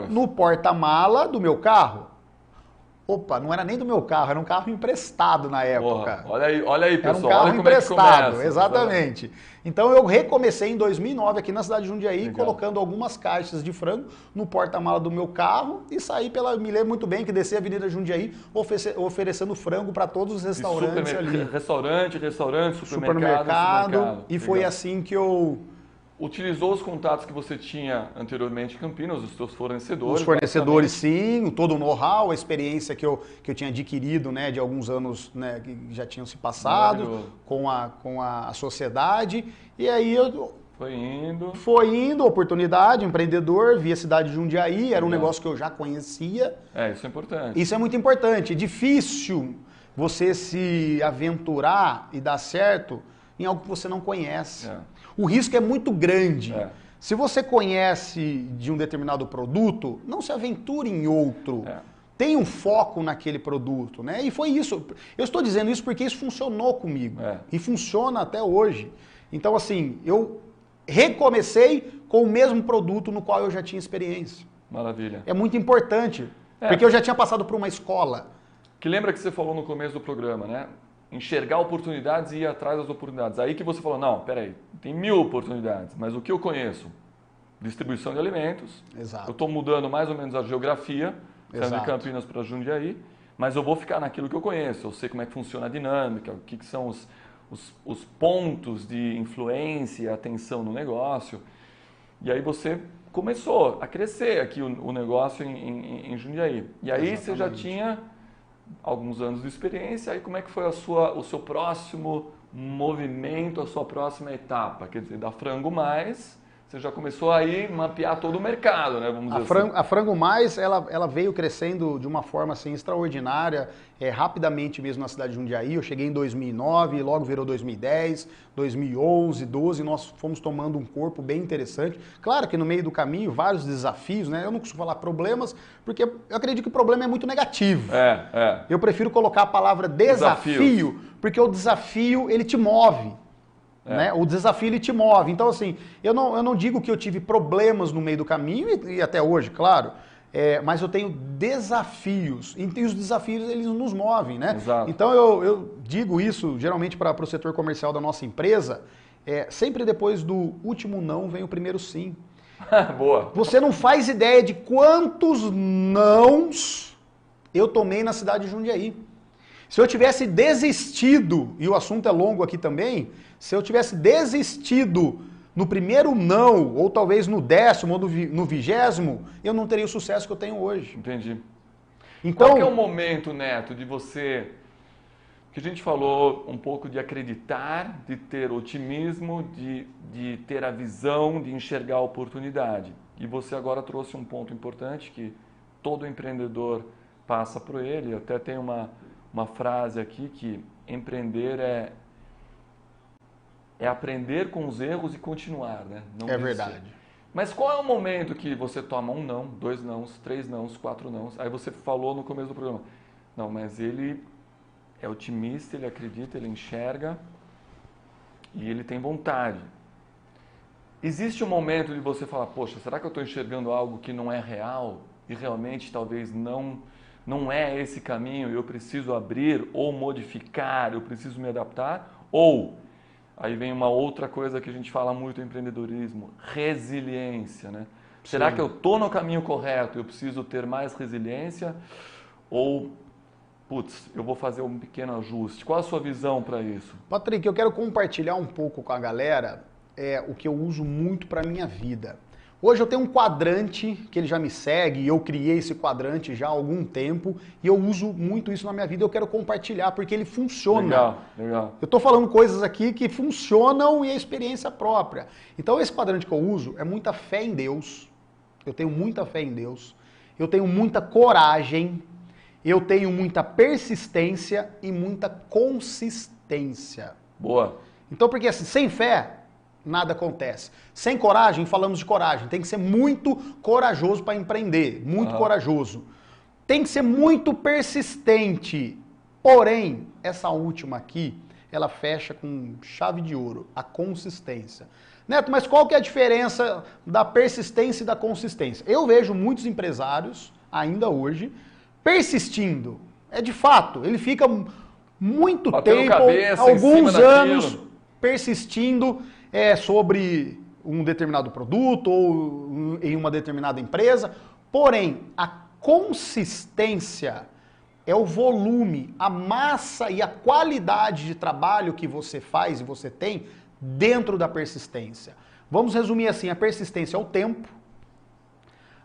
no porta-mala do meu carro. Opa, não era nem do meu carro, era um carro emprestado na época.
Porra, olha aí, pessoal.
Era um carro
olha
emprestado,
como é que começa,
exatamente. Então eu recomecei em 2009 aqui na cidade de Jundiaí, colocando algumas caixas de frango no porta-mala do meu carro e saí me lembro muito bem que desci a Avenida Jundiaí oferecendo frango para todos os restaurantes ali.
Restaurante, supermercado.
E foi assim que eu...
Utilizou os contatos que você tinha anteriormente em Campinas, os seus fornecedores? Os
fornecedores, sim, todo o know-how, a experiência que eu tinha adquirido, né, de alguns anos, né, que já tinham se passado com a sociedade. E aí eu... Foi indo, oportunidade, empreendedor, vi a cidade de Jundiaí, era um negócio que eu já conhecia.
Isso é importante.
Isso é muito importante. É difícil você se aventurar e dar certo em algo que você não conhece. O risco é muito grande. Se você conhece de um determinado produto, não se aventure em outro. Tenha um foco naquele produto, né? E foi isso. Eu estou dizendo isso porque isso funcionou comigo. E funciona até hoje. Então, assim, eu recomecei com o mesmo produto no qual eu já tinha experiência.
Maravilha.
É muito importante, porque eu já tinha passado por uma escola.
Que lembra que você falou no começo do programa, né? Enxergar oportunidades e ir atrás das oportunidades. Aí que você falou, não, peraí, tem 1000 oportunidades, mas o que eu conheço? Distribuição de alimentos.
Exato.
Eu estou mudando mais ou menos a geografia, saindo de Campinas para Jundiaí, mas eu vou ficar naquilo que eu conheço. Eu sei como é que funciona a dinâmica, o que são os pontos de influência e atenção no negócio. E aí você começou a crescer aqui o negócio em Jundiaí. E aí você já tinha alguns anos de experiência, aí como é que foi o seu próximo movimento, a sua próxima etapa? Quer dizer, da Frango Mais, você já começou a mapear todo o mercado, né? Vamos dizer assim.
A Frango Mais, ela veio crescendo de uma forma assim, extraordinária, rapidamente mesmo na cidade de Jundiaí. Eu cheguei em 2009, logo virou 2010, 2011, 2012, nós fomos tomando um corpo bem interessante. Claro que no meio do caminho, vários desafios, né? Eu não costumo falar problemas, porque eu acredito que o problema é muito negativo. Eu prefiro colocar a palavra desafio, porque o desafio, ele te move. Né? O desafio ele te move. Então, assim, eu não digo que eu tive problemas no meio do caminho, e até hoje, claro, mas eu tenho desafios. E os desafios, eles nos movem, né?
Exato.
Então, eu digo isso, geralmente, para o setor comercial da nossa empresa, sempre depois do último não vem o primeiro sim.
Boa.
Você não faz ideia de quantos nãos eu tomei na cidade de Jundiaí. Se eu tivesse desistido, e o assunto é longo aqui também, se eu tivesse desistido no primeiro não, ou talvez no 10º ou no 20º, eu não teria o sucesso que eu tenho hoje.
Entendi.
Então,
qual que é o momento, Neto, de você... Que a gente falou um pouco de acreditar, de ter otimismo, de ter a visão, de enxergar a oportunidade. E você agora trouxe um ponto importante que todo empreendedor passa por ele. Até tem uma frase aqui que empreender é aprender com os erros e continuar, né? Não
é
desistir.
verdade.
Mas qual é o momento que você toma um não, 2 nãos, 3 nãos, 4 nãos? Aí você falou no começo do programa, não, mas ele é otimista, ele acredita, ele enxerga e ele tem vontade. Existe um momento de você falar, poxa, será que eu estou enxergando algo que não é real e realmente talvez não é esse caminho e eu preciso abrir ou modificar, eu preciso me adaptar? Ou, aí vem uma outra coisa que a gente fala muito em empreendedorismo, resiliência, né? Será que eu estou no caminho correto, eu preciso ter mais resiliência? Ou, putz, eu vou fazer um pequeno ajuste. Qual a sua visão para isso?
Patrick, eu quero compartilhar um pouco com a galera o que eu uso muito para a minha vida. Hoje eu tenho um quadrante que ele já me segue, e eu criei esse quadrante já há algum tempo, e eu uso muito isso na minha vida, eu quero compartilhar, porque ele funciona.
Legal, legal.
Eu estou falando coisas aqui que funcionam e é experiência própria. Então esse quadrante que eu uso é muita fé em Deus, eu tenho muita fé em Deus, eu tenho muita coragem, eu tenho muita persistência e muita consistência.
Boa.
Então, porque assim, sem fé, nada acontece. Sem coragem, falamos de coragem. Tem que ser muito corajoso para empreender. Muito corajoso. Tem que ser muito persistente. Porém, essa última aqui, ela fecha com chave de ouro. A consistência. Neto, mas qual que é a diferença da persistência e da consistência? Eu vejo muitos empresários, ainda hoje, persistindo. É de fato, ele fica muito
batendo
tempo,
cabeça,
alguns anos,
daquilo,
persistindo sobre um determinado produto ou em uma determinada empresa. Porém, a consistência é o volume, a massa e a qualidade de trabalho que você faz e você tem dentro da persistência. Vamos resumir assim, a persistência é o tempo,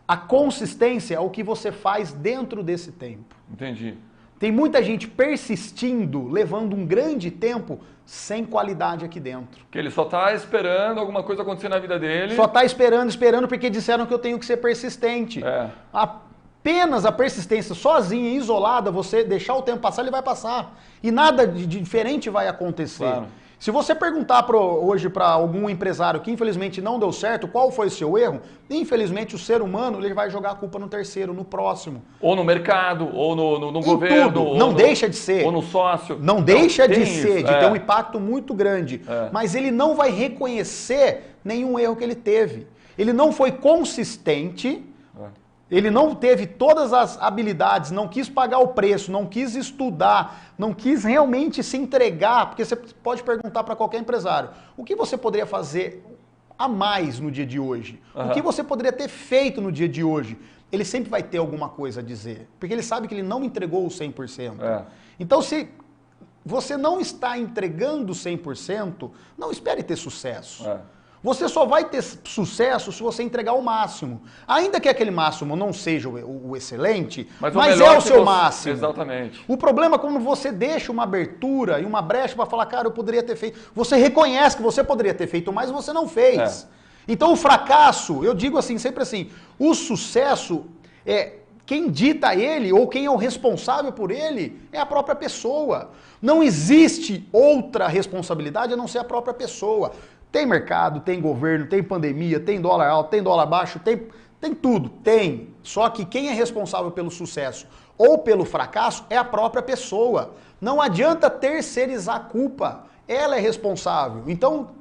a consistência é o que você faz dentro desse tempo.
Entendi.
Tem muita gente persistindo, levando um grande tempo, sem qualidade aqui dentro.
Que ele só está esperando alguma coisa acontecer na vida dele.
Só está esperando porque disseram que eu tenho que ser persistente. Apenas a persistência sozinha, isolada, você deixar o tempo passar, ele vai passar. E nada de diferente vai acontecer.
Claro.
Se você perguntar hoje para algum empresário que infelizmente não deu certo, qual foi o seu erro? Infelizmente o ser humano ele vai jogar a culpa no terceiro, no próximo.
Ou no mercado, ou no governo.
Tudo. Não deixa de ser.
Ou no sócio.
Não deixa de ser, de ter um
ter
impacto muito grande. Mas ele não vai reconhecer nenhum erro que ele teve. Ele não foi consistente. Ele não teve todas as habilidades, não quis pagar o preço, não quis estudar, não quis realmente se entregar, porque você pode perguntar para qualquer empresário, o que você poderia fazer a mais no dia de hoje? O que você poderia ter feito no dia de hoje? Ele sempre vai ter alguma coisa a dizer, porque ele sabe que ele não entregou o 100%. Então, se você não está entregando 100%, não espere ter sucesso. Você só vai ter sucesso se você entregar o máximo. Ainda que aquele máximo não seja o excelente, mas é o seu máximo.
Exatamente.
O problema é quando você deixa uma abertura e uma brecha para falar, cara, eu poderia ter feito. Você reconhece que você poderia ter feito mais, você não fez. Então o fracasso, eu digo assim, sempre assim, o sucesso, quem dita ele ou quem é o responsável por ele é a própria pessoa. Não existe outra responsabilidade a não ser a própria pessoa. Tem mercado, tem governo, tem pandemia, tem dólar alto, tem dólar baixo, tem tudo, tem. Só que quem é responsável pelo sucesso ou pelo fracasso é a própria pessoa. Não adianta terceirizar a culpa. ela é responsável. Então,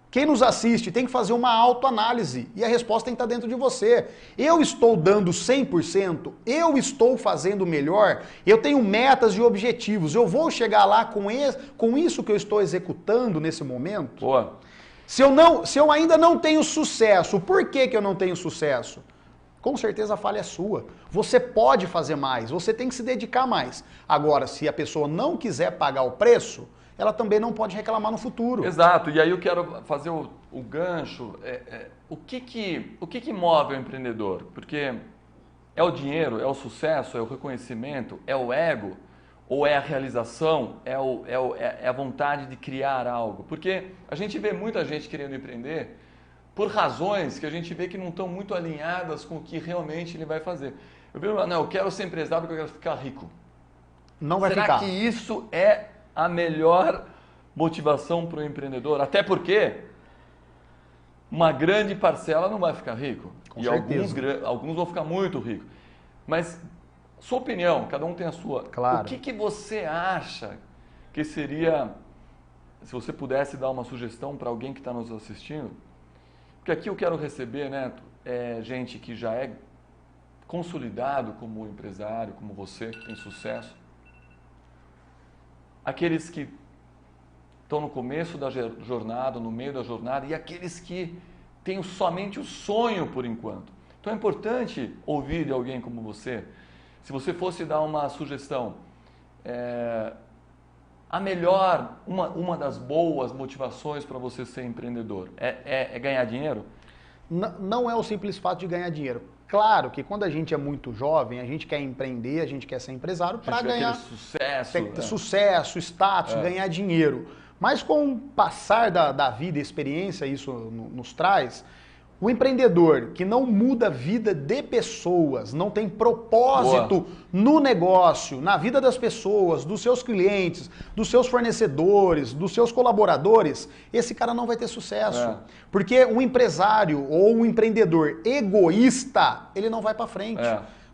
quem nos assiste tem que fazer uma autoanálise e a resposta tem que estar dentro de você. Eu estou dando 100%? Eu estou fazendo melhor? Eu tenho metas e objetivos. Eu vou chegar lá com isso que eu estou executando nesse momento?
Boa.
Se eu ainda não tenho sucesso, por que eu não tenho sucesso? Com certeza a falha é sua. Você pode fazer mais, você tem que se dedicar mais. Agora, se a pessoa não quiser pagar o preço, ela também não pode reclamar no futuro.
Exato, e aí eu quero fazer o gancho. O que move o empreendedor? Porque é o dinheiro, é o sucesso, é o reconhecimento, é o ego, ou é a realização, é a vontade de criar algo? Porque a gente vê muita gente querendo empreender por razões que a gente vê que não estão muito alinhadas com o que realmente ele vai fazer. Eu quero ser empresário porque eu quero ficar rico.
Não vai ficar.
Será que isso é a melhor motivação para o empreendedor? Até porque uma grande parcela não vai ficar rico.
Com
e
certeza.
alguns vão ficar muito ricos. Mas, sua opinião, cada um tem a sua.
Claro.
O que você acha que seria, se você pudesse dar uma sugestão para alguém que está nos assistindo? Porque aqui eu quero receber, Neto, gente que já é consolidado como empresário, como você, que tem sucesso. Aqueles que estão no começo da jornada, no meio da jornada, e aqueles que têm somente o sonho por enquanto. Então é importante ouvir de alguém como você. Se você fosse dar uma sugestão, a melhor, uma das boas motivações para você ser empreendedor é ganhar dinheiro?
Não é o simples fato de ganhar dinheiro. Claro que quando a gente é muito jovem, a gente quer empreender, a gente quer ser empresário para ganhar sucesso, status, ganhar dinheiro. Mas com o passar da vida e experiência, isso nos traz, o empreendedor que não muda a vida de pessoas, não tem propósito no negócio, na vida das pessoas, dos seus clientes, dos seus fornecedores, dos seus colaboradores, esse cara não vai ter sucesso. Porque um empresário ou um empreendedor egoísta, ele não vai para frente.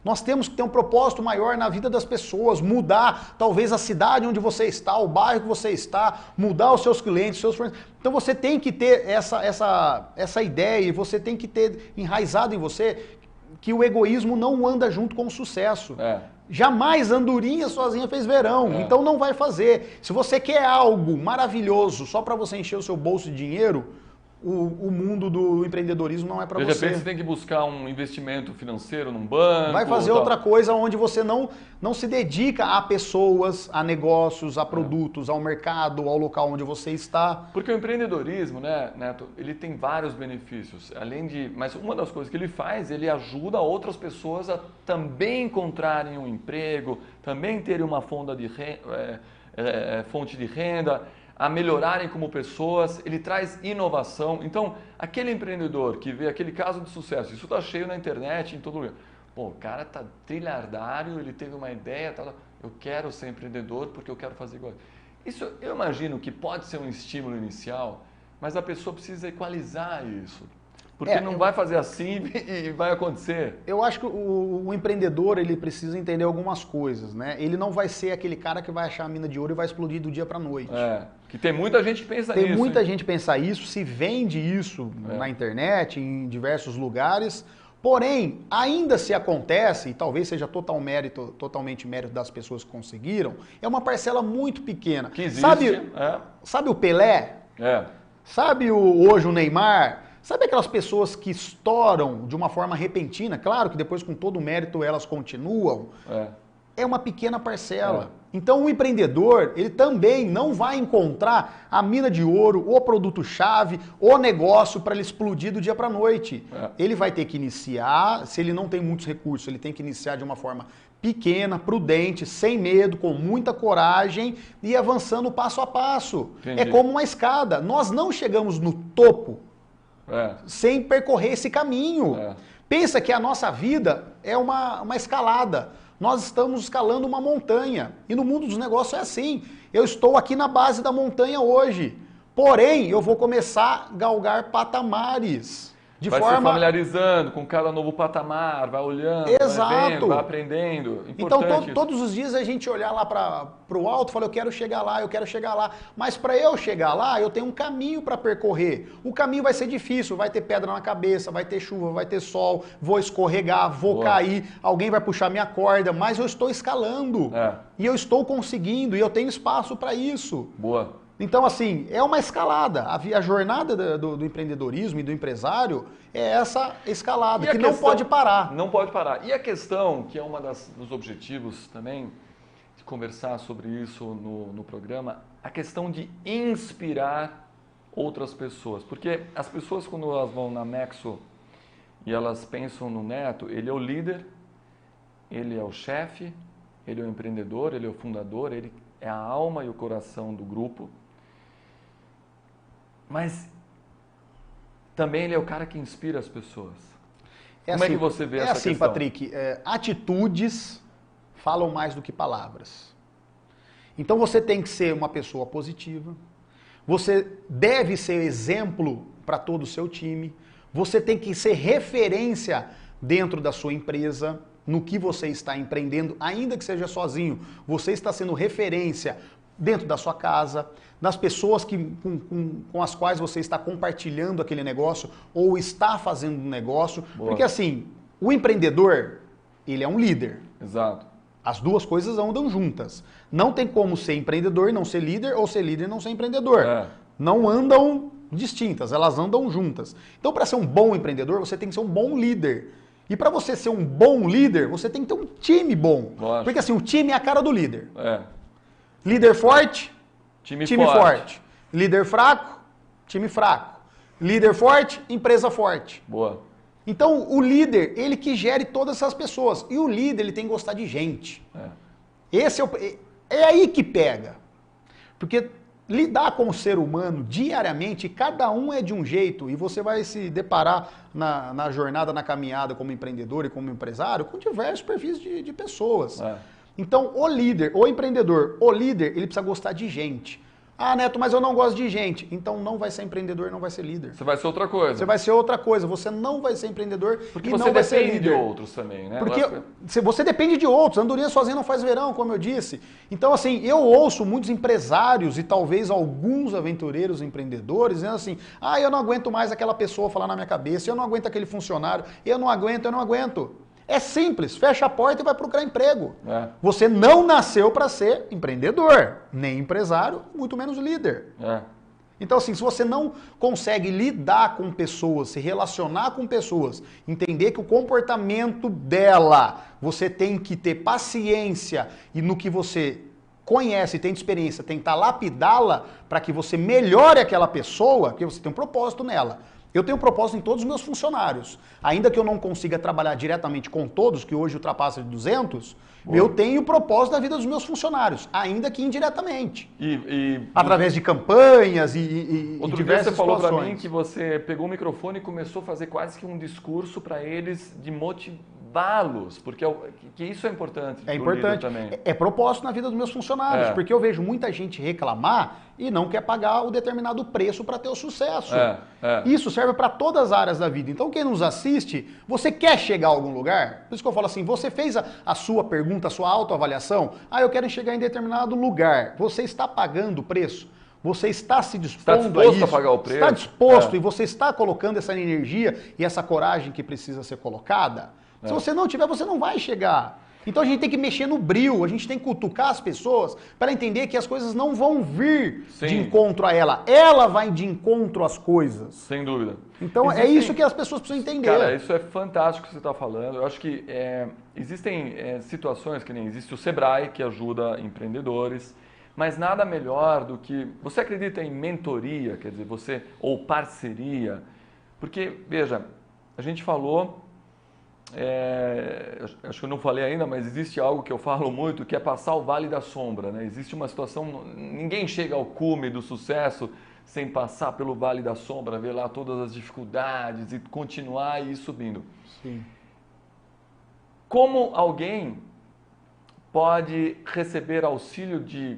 Nós temos que ter um propósito maior na vida das pessoas, mudar talvez a cidade onde você está, o bairro que você está, mudar os seus clientes, os seus fornecedores. Então você tem que ter essa ideia e você tem que ter enraizado em você que o egoísmo não anda junto com o sucesso. Jamais andorinha sozinha fez verão, então não vai fazer. Se você quer algo maravilhoso só para você encher o seu bolso de dinheiro, o mundo do empreendedorismo não é para você.
De repente você tem que buscar um investimento financeiro num banco.
Vai fazer outra coisa onde você não se dedica a pessoas, a negócios, a produtos, ao mercado, ao local onde você está.
Porque o empreendedorismo, né, Neto, ele tem vários benefícios. Mas uma das coisas que ele faz, ele ajuda outras pessoas a também encontrarem um emprego, também terem uma fonte de renda, a melhorarem como pessoas, ele traz inovação. Então, aquele empreendedor que vê aquele caso de sucesso, isso está cheio na internet, em todo lugar. Pô, o cara tá trilhardário, ele teve uma ideia, eu quero ser empreendedor porque eu quero fazer igual. Isso eu imagino que pode ser um estímulo inicial, mas a pessoa precisa equalizar isso. Porque não vai fazer assim e vai acontecer.
Eu acho que o empreendedor, ele precisa entender algumas coisas, né? Ele não vai ser aquele cara que vai achar a mina de ouro e vai explodir do dia para noite.
Que tem muita gente que pensa nisso.
Tem muita gente que pensa isso, se vende isso na internet, em diversos lugares. Porém, ainda se acontece, e talvez seja totalmente mérito das pessoas que conseguiram, é uma parcela muito pequena.
Que existe.
Sabe o Pelé? Sabe hoje o Neymar? Sabe aquelas pessoas que estouram de uma forma repentina? Claro que depois com todo o mérito elas continuam. É uma pequena parcela. Então o empreendedor, ele também não vai encontrar a mina de ouro, o produto-chave, o negócio para ele explodir do dia para a noite. Ele vai ter que iniciar, se ele não tem muitos recursos, ele tem que iniciar de uma forma pequena, prudente, sem medo, com muita coragem e avançando passo a passo.
Entendi.
É como uma escada. Nós não chegamos no topo sem percorrer esse caminho. Pensa que a nossa vida é uma escalada. Nós estamos escalando uma montanha. E no mundo dos negócios é assim. Eu estou aqui na base da montanha hoje. Porém, eu vou começar a galgar patamares.
vai se familiarizando com cada novo patamar, vai olhando,
Exato.
Vai vendo, vai aprendendo.
Então, todos os dias a gente olhar lá para o alto e falar, eu quero chegar lá, eu quero chegar lá. Mas para eu chegar lá, eu tenho um caminho para percorrer. O caminho vai ser difícil, vai ter pedra na cabeça, vai ter chuva, vai ter sol, vou escorregar, vou cair, alguém vai puxar minha corda, mas eu estou escalando. E eu estou conseguindo, e eu tenho espaço para isso.
Boa.
Então, assim, é uma escalada. A jornada do empreendedorismo e do empresário é essa escalada, que não pode parar.
Não pode parar. E a questão, que é um dos objetivos também, de conversar sobre isso no programa, a questão de inspirar outras pessoas. Porque as pessoas, quando elas vão na Nexo e elas pensam no Neto, ele é o líder, ele é o chefe, ele é o empreendedor, ele é o fundador, ele é a alma e o coração do grupo. Mas também ele é o cara que inspira as pessoas. Como é que você vê essa questão?
Patrick, atitudes falam mais do que palavras. Então você tem que ser uma pessoa positiva, você deve ser exemplo para todo o seu time, você tem que ser referência dentro da sua empresa, no que você está empreendendo, ainda que seja sozinho, você está sendo referência dentro da sua casa, das pessoas com as quais você está compartilhando aquele negócio ou está fazendo um negócio. Boa. Porque assim, o empreendedor, ele é um líder.
Exato.
As duas coisas andam juntas. Não tem como ser empreendedor e não ser líder, ou ser líder e não ser empreendedor. Não andam distintas, elas andam juntas. Então, para ser um bom empreendedor, você tem que ser um bom líder. E para você ser um bom líder, você tem que ter um time bom. Lógico. Porque assim, o time é a cara do líder. Líder forte, time forte. Líder fraco, time fraco. Líder forte, empresa forte.
Boa.
Então, o líder, ele que gere todas essas pessoas. E o líder, ele tem que gostar de gente. É aí que pega. Porque lidar com o ser humano diariamente, cada um é de um jeito, e você vai se deparar na jornada, na caminhada como empreendedor e como empresário, com diversos perfis de pessoas. Então, o líder, o empreendedor, o líder, ele precisa gostar de gente. Ah, Neto, mas eu não gosto de gente. Então não vai ser empreendedor, não vai ser líder.
Você vai ser outra coisa.
Você vai ser outra coisa. Você não vai ser empreendedor
porque
e
você
não vai ser líder.
Porque você depende de outros também, né?
Porque você depende de outros. Andorinha sozinha não faz verão, como eu disse. Então, assim, eu ouço muitos empresários e talvez alguns aventureiros empreendedores dizendo assim, eu não aguento mais aquela pessoa falar na minha cabeça, eu não aguento aquele funcionário, eu não aguento. É simples, fecha a porta e vai procurar emprego. Você não nasceu para ser empreendedor, nem empresário, muito menos líder. Então, assim, se você não consegue lidar com pessoas, se relacionar com pessoas, entender que o comportamento dela, você tem que ter paciência e no que você conhece, tem experiência, tentar lapidá-la para que você melhore aquela pessoa, porque você tem um propósito nela. Eu tenho propósito em todos os meus funcionários. Ainda que eu não consiga trabalhar diretamente com todos, que hoje ultrapassa de 200, eu tenho propósito na vida dos meus funcionários, ainda que indiretamente. Através de campanhas e
outro dia você falou para mim que você pegou o microfone e começou a fazer quase que um discurso para eles de motivá-los, porque que isso é importante.
É importante.
Também.
É propósito na vida dos meus funcionários, porque eu vejo muita gente reclamar e não quer pagar o determinado preço para ter o sucesso. Isso serve para todas as áreas da vida. Então, quem nos assiste, você quer chegar a algum lugar? Por isso que eu falo assim, você fez a sua pergunta, a sua autoavaliação? Eu quero chegar em determinado lugar. Você está pagando o preço? Você está se dispondo a isso?
A pagar o preço?
Está disposto e você está colocando essa energia e essa coragem que precisa ser colocada? Se você não tiver, você não vai chegar. Então a gente tem que mexer no bril, a gente tem que cutucar as pessoas para entender que as coisas não vão vir de encontro a ela. Ela vai de encontro às coisas.
Sem dúvida.
Então é isso que as pessoas precisam entender.
Cara, isso é fantástico que você está falando. Eu acho que existem situações que nem existe o Sebrae, que ajuda empreendedores, mas nada melhor do que... Você acredita em mentoria, quer dizer, ou parceria? Porque, veja, a gente falou... acho que eu não falei ainda, mas existe algo que eu falo muito, que é passar o vale da sombra, né? Existe uma situação, ninguém chega ao cume do sucesso sem passar pelo vale da sombra, ver lá todas as dificuldades e continuar e ir subindo.
Sim.
Como alguém pode receber auxílio de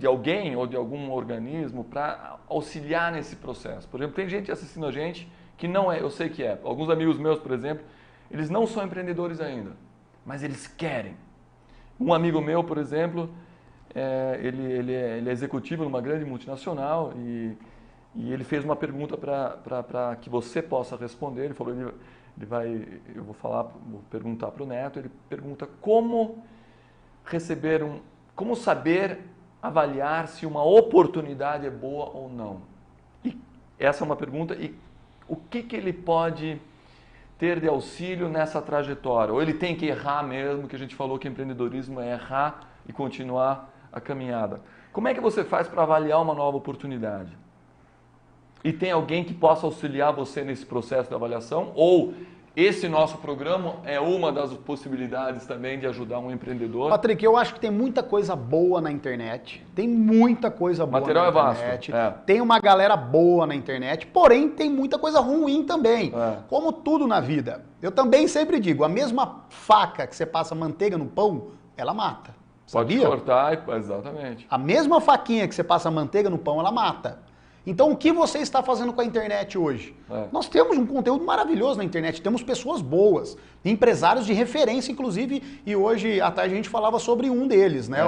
alguém ou de algum organismo para auxiliar nesse processo? Por exemplo, tem gente assistindo a gente que não é, eu sei que é. Alguns amigos meus, por exemplo, eles não são empreendedores ainda, mas eles querem. Um amigo meu, por exemplo, ele é executivo numa grande multinacional e ele fez uma pergunta para que você possa responder. Ele falou, eu vou perguntar para o Neto. Ele pergunta como saber avaliar se uma oportunidade é boa ou não. E essa é uma pergunta. E o que ele pode ter de auxílio nessa trajetória? Ou ele tem que errar mesmo, que a gente falou que empreendedorismo é errar e continuar a caminhada. Como é que você faz para avaliar uma nova oportunidade? E tem alguém que possa auxiliar você nesse processo de avaliação? Ou esse nosso programa é uma das possibilidades também de ajudar um empreendedor?
Patrick, eu acho que tem muita coisa boa na internet. Tem muita coisa boa na internet.
O material é vasto.
Tem uma galera boa na internet, porém tem muita coisa ruim também. Como tudo na vida. Eu também sempre digo, a mesma faca que você passa manteiga no pão, ela mata.
Pode
Sabia?
cortar, exatamente.
A mesma faquinha que você passa manteiga no pão, ela mata. Então, o que você está fazendo com a internet hoje? Nós temos um conteúdo maravilhoso na internet, temos pessoas boas, empresários de referência, inclusive, e hoje à tarde a gente falava sobre um deles, né?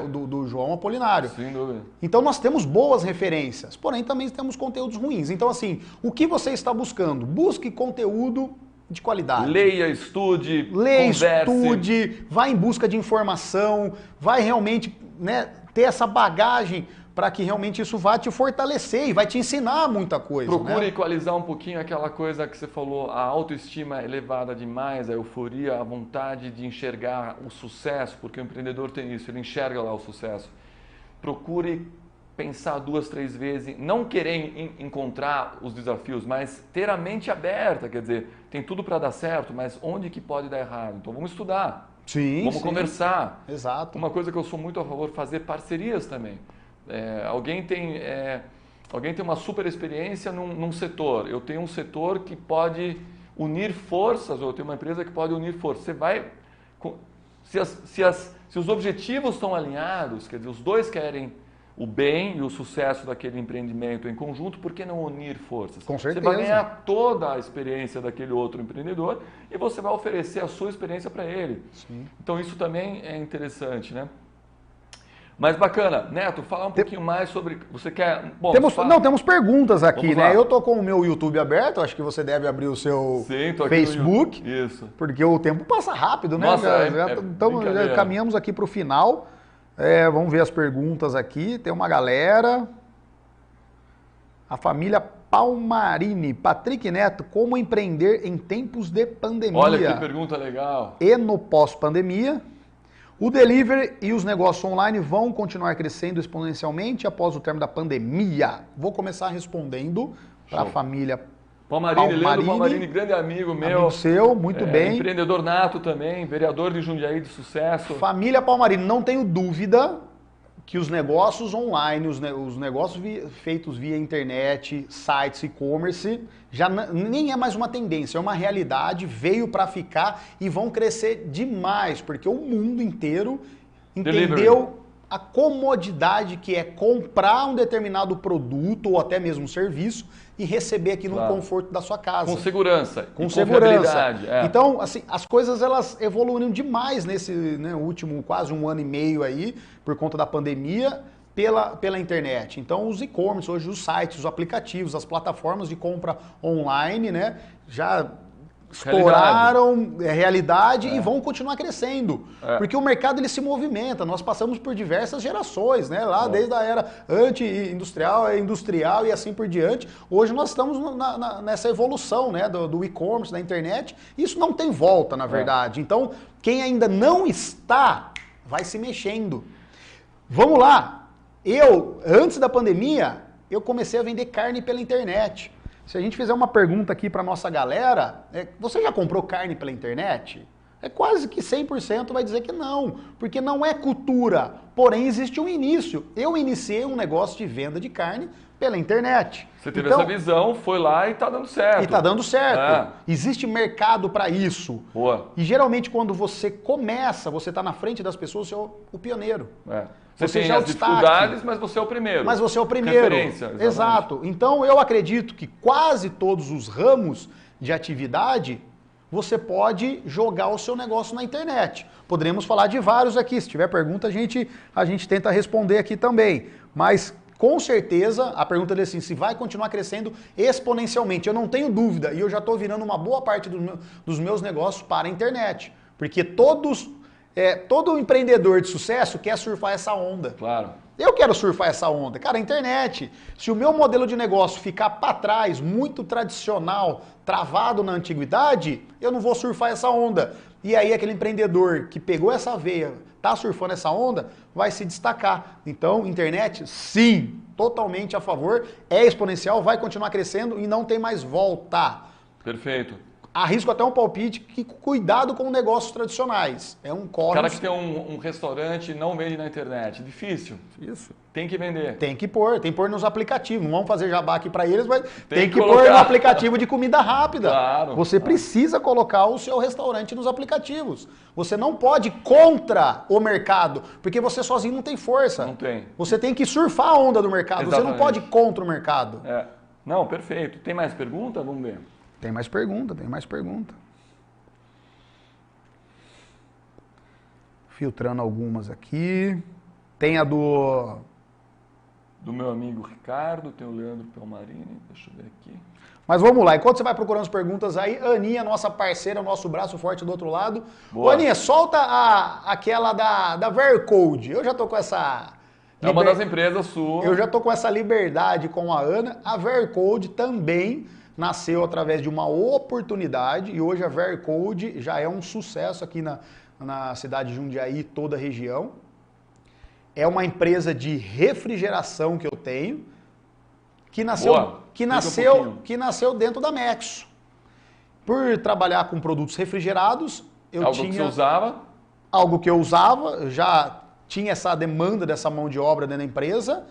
Do João Apolinário.
Sem dúvida.
Então, nós temos boas referências, porém também temos conteúdos ruins. Então, assim, o que você está buscando? Busque conteúdo de qualidade.
Leia, estude, converse.
Estude, vá em busca de informação, vai realmente, né, ter essa bagagem para que realmente isso vá te fortalecer e vai te ensinar muita coisa.
Procure equalizar um pouquinho aquela coisa que você falou, a autoestima elevada demais, a euforia, a vontade de enxergar o sucesso, porque o empreendedor tem isso, ele enxerga lá o sucesso. Procure pensar 2, 3 vezes, não querer encontrar os desafios, mas ter a mente aberta, quer dizer, tem tudo para dar certo, mas onde que pode dar errado? Então vamos estudar, vamos conversar.
Exato.
Uma coisa que eu sou muito a favor, fazer parcerias também. Alguém tem uma super experiência num setor, eu tenho um setor que pode unir forças, ou eu tenho uma empresa que pode unir forças. Você vai, se os objetivos estão alinhados, quer dizer, os dois querem o bem e o sucesso daquele empreendimento em conjunto, por que não unir forças?
Com certeza.
Você vai ganhar toda a experiência daquele outro empreendedor e você vai oferecer a sua experiência para ele.
Sim.
Então isso também é interessante, né? Mas bacana, Neto, fala um pouquinho mais sobre. Você quer. Bom,
temos perguntas aqui,
Vamos
né?
lá.
Eu tô com o meu YouTube aberto, acho que você deve abrir o seu Facebook.
Isso.
Porque o tempo passa rápido, né?
Nossa,
já caminhamos aqui para o final. Vamos ver as perguntas aqui. Tem uma galera. A família Palmarini. Patrick Neto, como empreender em tempos de pandemia?
Olha que pergunta legal.
E no pós-pandemia? O delivery e os negócios online vão continuar crescendo exponencialmente após o término da pandemia? Vou começar respondendo para a família
Palmarini, Leandro Palmarini, grande amigo meu.
Amigo seu, muito bem.
Empreendedor nato também, vereador de Jundiaí de sucesso.
Família Palmarini, não tenho dúvida que os negócios online, os negócios feitos via internet, sites, e-commerce, já nem é mais uma tendência, é uma realidade, veio para ficar e vão crescer demais, porque o mundo inteiro entendeu a comodidade que é comprar um determinado produto ou até mesmo serviço e receber aqui no conforto da sua casa.
Com segurança.
Com segurança. Então, assim, as coisas elas evoluíram demais nesse último quase 1 ano e meio aí, por conta da pandemia, pela internet. Então, os e-commerce, hoje os sites, os aplicativos, as plataformas de compra online, né, já estouraram realidade e vão continuar crescendo. Porque o mercado ele se movimenta, nós passamos por diversas gerações, né? Lá desde a era anti-industrial, industrial e assim por diante. Hoje nós estamos nessa evolução, né, do e-commerce, da internet. Isso não tem volta, na verdade. Então, quem ainda não está, vai se mexendo. Vamos lá. Antes da pandemia, eu comecei a vender carne pela internet. Se a gente fizer uma pergunta aqui para nossa galera, você já comprou carne pela internet? Quase que 100% vai dizer que não, porque não é cultura, porém existe um início. Eu iniciei um negócio de venda de carne Pela internet.
Você teve essa visão, foi lá e está dando certo.
E está dando certo. Existe mercado para isso.
Boa.
E geralmente quando você começa, você está na frente das pessoas, você é o pioneiro.
Você tem já as dificuldades, mas você é o primeiro.
Mas você é o primeiro.
Referência, exatamente.
Exato. Então eu acredito que quase todos os ramos de atividade você pode jogar o seu negócio na internet. Poderíamos falar de vários aqui. Se tiver pergunta, a gente tenta responder aqui também. Mas com certeza, a pergunta é assim, se vai continuar crescendo exponencialmente. Eu não tenho dúvida, e eu já estou virando uma boa parte dos meus negócios para a internet. Porque todo empreendedor de sucesso quer surfar essa onda.
Claro.
Eu quero surfar essa onda. Cara, a internet, se o meu modelo de negócio ficar para trás, muito tradicional, travado na antiguidade, eu não vou surfar essa onda. E aí aquele empreendedor que pegou essa veia, tá surfando essa onda, vai se destacar. Então, internet, sim, totalmente a favor, é exponencial, vai continuar crescendo e não tem mais volta.
Perfeito.
Arrisco até um palpite que cuidado com negócios tradicionais. É um corre.
O cara que tem um restaurante e não vende na internet. Difícil.
Isso.
Tem que vender.
Tem que pôr nos aplicativos. Não vamos fazer jabá aqui para eles, mas tem que
colocar.
Pôr no aplicativo de comida rápida.
Claro.
Você precisa colocar o seu restaurante nos aplicativos. Você não pode ir contra o mercado, porque você sozinho não tem força.
Não tem.
Você tem que surfar a onda do mercado.
Exatamente.
Você não pode ir contra o mercado.
Não, perfeito. Tem mais pergunta? Vamos ver.
Tem mais pergunta. Filtrando algumas aqui. Tem a do
meu amigo Ricardo, tem o Leandro Pelmarini, deixa eu ver aqui.
Mas vamos lá, enquanto você vai procurando as perguntas aí, Aninha, nossa parceira, nosso braço forte do outro lado. Ô, Aninha, solta aquela da Vercode. Eu já tô com essa...
É uma das empresas suas.
Eu já tô com essa liberdade com a Ana. A Vercode também nasceu através de uma oportunidade e hoje a Vercode já é um sucesso aqui na cidade de Jundiaí e toda a região. É uma empresa de refrigeração que eu tenho, que nasceu dentro da Mexo. Por trabalhar com produtos refrigerados, eu tinha...
Algo que você usava?
Algo que eu usava, já tinha essa demanda dessa mão de obra dentro da empresa,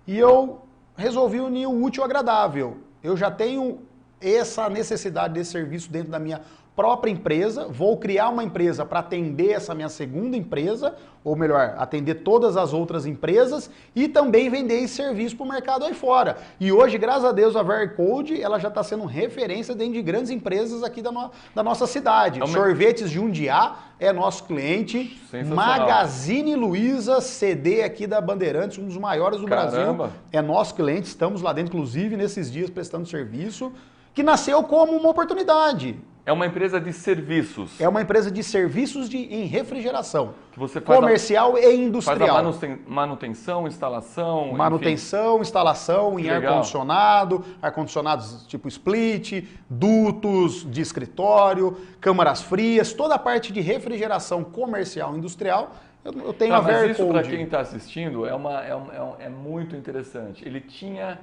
e eu resolvi unir o útil ao agradável. Eu já tenho essa necessidade desse serviço dentro da minha própria empresa, vou criar uma empresa para atender essa minha segunda empresa, ou melhor, atender todas as outras empresas e também vender esse serviço para o mercado aí fora. E hoje, graças a Deus, a Vercode, ela já está sendo referência dentro de grandes empresas aqui da nossa cidade. Sorvetes Jundiá é nosso cliente, Magazine Luiza, CD aqui da Bandeirantes, um dos maiores do Brasil, é nosso cliente, estamos lá dentro, inclusive, nesses dias prestando serviço, que nasceu como uma oportunidade.
É uma empresa de serviços.
É uma empresa de serviços em refrigeração.
Que você faz
comercial e industrial.
Faz a manutenção, instalação...
Manutenção, instalação em ar-condicionados tipo split, dutos de escritório, câmaras frias, toda a parte de refrigeração comercial e industrial, eu tenho a Vercode.
Mas isso, para quem está assistindo, é muito interessante. Ele tinha...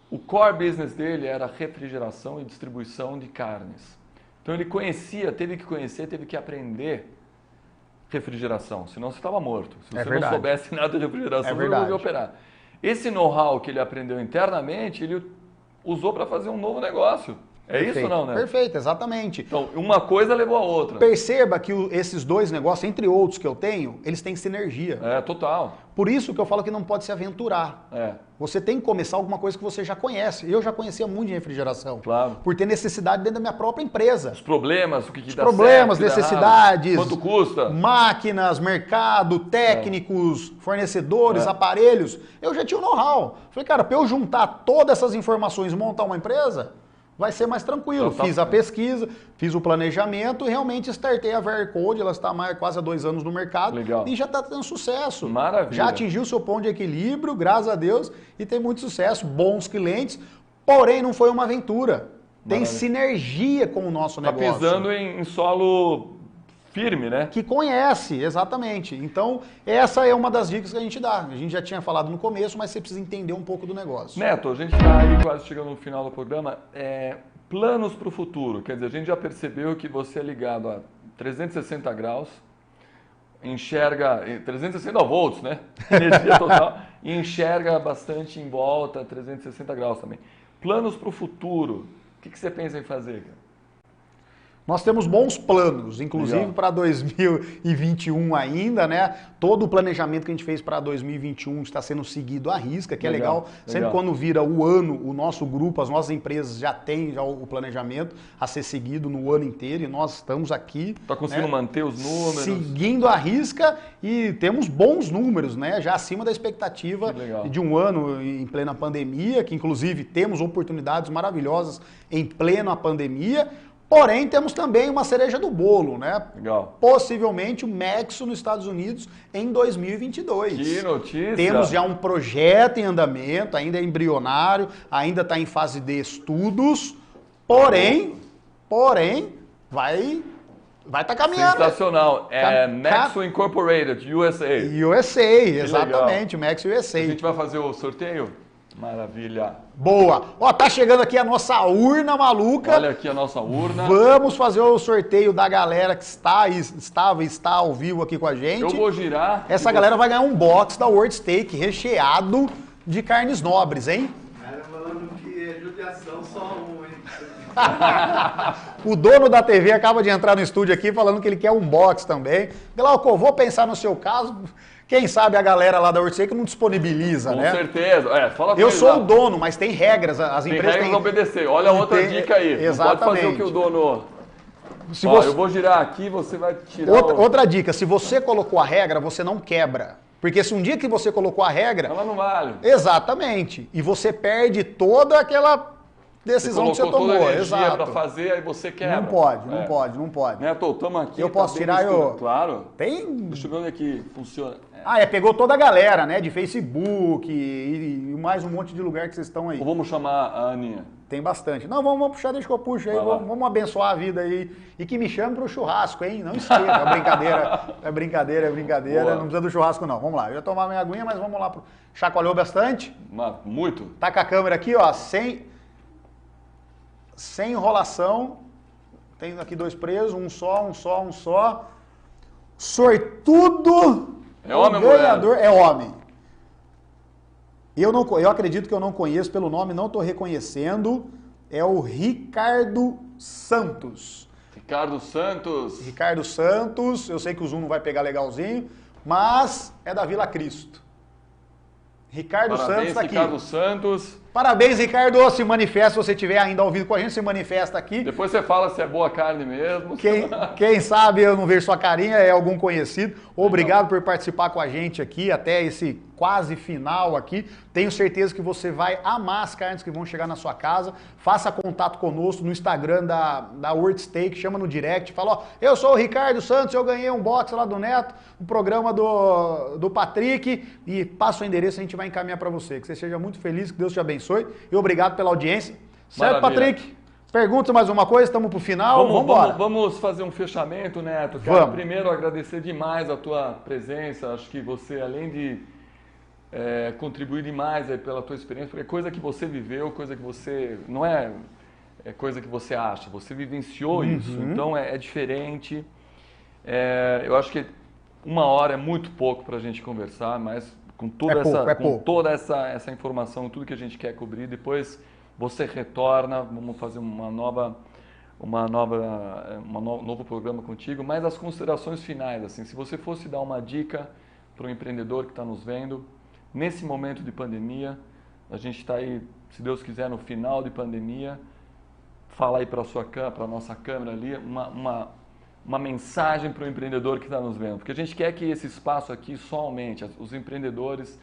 O core business dele era refrigeração e distribuição de carnes. Então ele teve que aprender refrigeração, senão você estava morto. Se você não soubesse nada de refrigeração, você não podia operar. Esse know-how que ele aprendeu internamente, ele usou para fazer um novo negócio.
Perfeito.
Isso ou não, né?
Perfeito, exatamente.
Então, uma coisa levou a outra.
Perceba que esses dois negócios, entre outros que eu tenho, eles têm sinergia.
Total.
Por isso que eu falo que não pode se aventurar. Você tem que começar alguma coisa que você já conhece. Eu já conhecia muito de refrigeração.
Claro.
Por ter necessidade dentro da minha própria empresa.
Os problemas, o que dá
problemas,
certo,
necessidades.
Quanto custa?
Máquinas, mercado, técnicos, fornecedores, aparelhos. Eu já tinha o know-how. Falei, cara, para eu juntar todas essas informações e montar uma empresa... vai ser mais tranquilo. Fiz a pesquisa, fiz o planejamento e realmente startei a Vercode, ela está quase há 2 anos no mercado.
Legal.
E já está tendo sucesso.
Maravilha.
Já atingiu o seu ponto de equilíbrio, graças a Deus, e tem muito sucesso, bons clientes, porém não foi uma aventura. Tem sinergia com o nosso negócio.
Está pisando em solo firme, né?
Que conhece, exatamente. Então, essa é uma das dicas que a gente dá. A gente já tinha falado no começo, mas você precisa entender um pouco do negócio.
Neto, a gente está aí quase chegando no final do programa. Planos para o futuro. Quer dizer, a gente já percebeu que você é ligado a 360 graus, enxerga 360 volts, né? energia total, e enxerga bastante em volta, 360 graus também. Planos para o futuro, o que você pensa em fazer, cara?
Nós temos bons planos, inclusive para 2021 ainda, né? Todo o planejamento que a gente fez para 2021 está sendo seguido à risca, que é legal. Sempre quando vira o ano, o nosso grupo, as nossas empresas já têm o planejamento a ser seguido no ano inteiro e nós estamos aqui.
Está conseguindo manter os números?
Seguindo à risca e temos bons números, né? Já acima da expectativa de um ano em plena pandemia, que inclusive temos oportunidades maravilhosas em plena pandemia. Porém, temos também uma cereja do bolo, né?
Legal.
Possivelmente o Mexo nos Estados Unidos em 2022.
Que notícia!
Temos já um projeto em andamento, ainda é embrionário, ainda está em fase de estudos, porém, vai estar caminhando.
Sensacional. É Mexo Incorporated, USA.
USA, exatamente, Mexo USA.
A gente vai fazer o sorteio? Maravilha.
Boa. Ó, tá chegando aqui a nossa urna maluca.
Olha aqui a nossa urna.
Vamos fazer o sorteio da galera que estava e está ao vivo aqui com a gente.
Eu vou girar.
Essa galera vai ganhar um box da World Steak recheado de carnes nobres, hein?
Cara, falando que é judiação só um, hein?
O dono da TV acaba de entrar no estúdio aqui falando que ele quer um box também. Glauco, vou pensar no seu caso. Quem sabe a galera lá da World Steak não disponibiliza, né?
Com certeza. Fala
Eu sou o dono, mas tem regras. As
tem
empresas
regras a obedecer. Olha outra dica aí.
Exatamente.
Não pode fazer o que o dono... Eu vou girar aqui, você vai tirar
outra dica, se você colocou a regra, você não quebra. Porque se um dia que você colocou a regra...
Ela não vale.
Exatamente. E você perde toda aquela decisão que você tomou.
Toda a energia para fazer, aí você quebra.
Não pode.
Neto, estamos aqui.
Eu posso tirar,
Claro.
Tem...
Deixa eu ver onde é que funciona.
Pegou toda a galera, né? De Facebook e mais um monte de lugar que vocês estão aí.
Ou vamos chamar a Aninha?
Tem bastante. Não, vamos puxar, deixa que eu puxo aí. Vamos abençoar a vida aí. E que me chame pro churrasco, hein? Não esqueça. É brincadeira.
Boa.
Não precisa do churrasco, não. Vamos lá. Eu ia tomar minha aguinha, mas vamos lá. Chacoalhou bastante?
Muito.
Tá com a câmera aqui, ó. Sem enrolação. Tem aqui 2 presos. Um só. Sortudo.
É homem ou
ganhador é homem. Eu acredito que eu não conheço pelo nome, não estou reconhecendo. É o Ricardo Santos.
Ricardo
Santos. Eu sei que o Zoom não vai pegar legalzinho, mas é da Vila Cristo. Ricardo Santos está aqui.
Ricardo Santos.
Parabéns, Ricardo. Se manifesta, se você estiver ainda ao vivo com a gente, se manifesta aqui.
Depois você fala se é boa carne mesmo.
Quem sabe eu não vejo sua carinha, é algum conhecido. Obrigado por participar com a gente aqui, até esse quase final aqui. Tenho certeza que você vai amar as carnes que vão chegar na sua casa. Faça contato conosco no Instagram da World Steak, chama no direct, fala, ó, eu sou o Ricardo Santos, eu ganhei um box lá do Neto, um programa do Patrick, e passa o endereço, a gente vai encaminhar para você. Que você seja muito feliz, que Deus te abençoe. E obrigado pela audiência. Certo,
Maravilha.
Patrick? Pergunta mais uma coisa, estamos pro final, vamos embora.
Vamos fazer um fechamento, Neto. Primeiro, agradecer demais a tua presença. Acho que você, além de contribuir demais aí pela tua experiência, porque é coisa que você viveu, coisa que você... Não é coisa que você acha, você vivenciou isso. Então, é diferente. Eu acho que 1 hora é muito pouco para a gente conversar, mas... Com toda essa informação, tudo que a gente quer cobrir, depois você retorna, vamos fazer um novo programa contigo, mas as considerações finais, assim, se você fosse dar uma dica para o empreendedor que está nos vendo, nesse momento de pandemia, a gente está aí, se Deus quiser, no final de pandemia, fala aí para a nossa câmera ali, uma mensagem para o empreendedor que está nos vendo, porque a gente quer que esse espaço aqui só aumente, os empreendedores,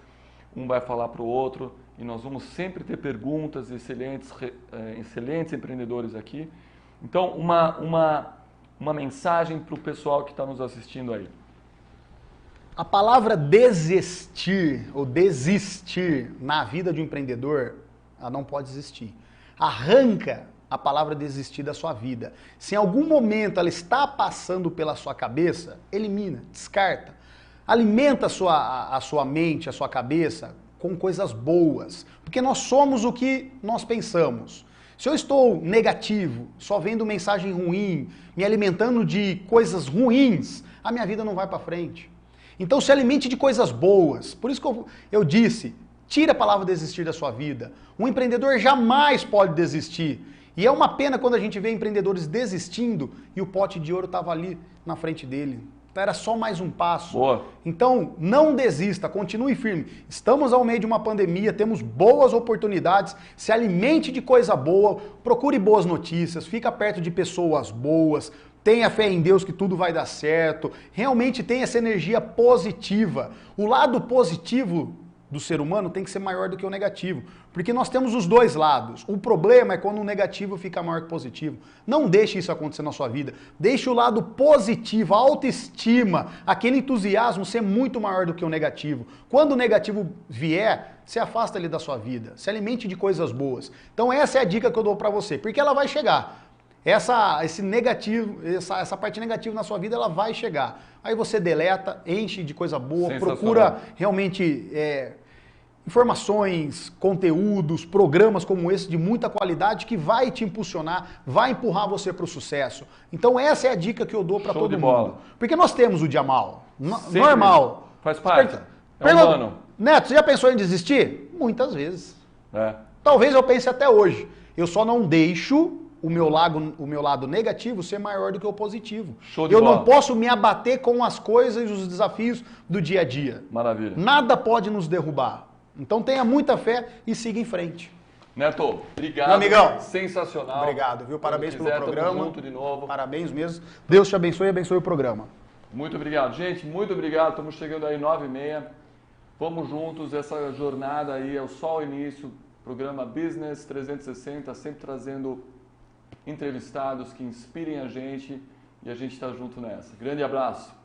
um vai falar para o outro, e nós vamos sempre ter perguntas, excelentes empreendedores aqui. Então, uma mensagem para o pessoal que está nos assistindo aí.
A palavra desistir ou desistir na vida de um empreendedor, ela não pode existir. Arranca a palavra desistir da sua vida. Se em algum momento ela está passando pela sua cabeça, elimina, descarta. Alimenta a sua mente, a sua cabeça com coisas boas, porque nós somos o que nós pensamos. Se eu estou negativo, só vendo mensagem ruim, me alimentando de coisas ruins, a minha vida não vai para frente. Então se alimente de coisas boas. Por isso que eu disse, tira a palavra desistir da sua vida. Um empreendedor jamais pode desistir. E é uma pena quando a gente vê empreendedores desistindo e o pote de ouro estava ali na frente dele. Então era só mais um passo.
Boa.
Então não desista, continue firme. Estamos ao meio de uma pandemia, temos boas oportunidades, se alimente de coisa boa, procure boas notícias, fica perto de pessoas boas, tenha fé em Deus que tudo vai dar certo, realmente tenha essa energia positiva. O lado positivo do ser humano tem que ser maior do que o negativo, porque nós temos os dois lados. O problema é quando o negativo fica maior que o positivo. Não deixe isso acontecer na sua vida. Deixe o lado positivo, a autoestima, aquele entusiasmo ser muito maior do que o negativo. Quando o negativo vier, se afasta ele da sua vida. Se alimente de coisas boas. Então essa é a dica que eu dou para você, porque ela vai chegar. Esse negativo, essa parte negativa na sua vida, ela vai chegar. Aí você deleta, enche de coisa boa, procura realmente informações, conteúdos, programas como esse de muita qualidade que vai te impulsionar, vai empurrar você para o sucesso. Então essa é a dica que eu dou para todo mundo. Porque nós temos o dia mal, normal.
Faz parte. É humano.
Neto, você já pensou em desistir? Muitas vezes. Talvez eu pense até hoje. Eu só não deixo o meu lado negativo ser maior do que o positivo. Eu não posso me abater com as coisas e os desafios do dia a dia.
Maravilha.
Nada pode nos derrubar. Então tenha muita fé e siga em frente.
Neto, obrigado.
Meu amigão.
Sensacional.
Obrigado, viu? Parabéns pelo programa.
Tamo junto de novo.
Parabéns mesmo. Deus te abençoe e abençoe o programa.
Muito obrigado. Gente, muito obrigado. Estamos chegando aí 9h30. Vamos juntos. Essa jornada aí é só o início. Programa Business 360, sempre trazendo entrevistados que inspirem a gente e a gente está junto nessa. Grande abraço.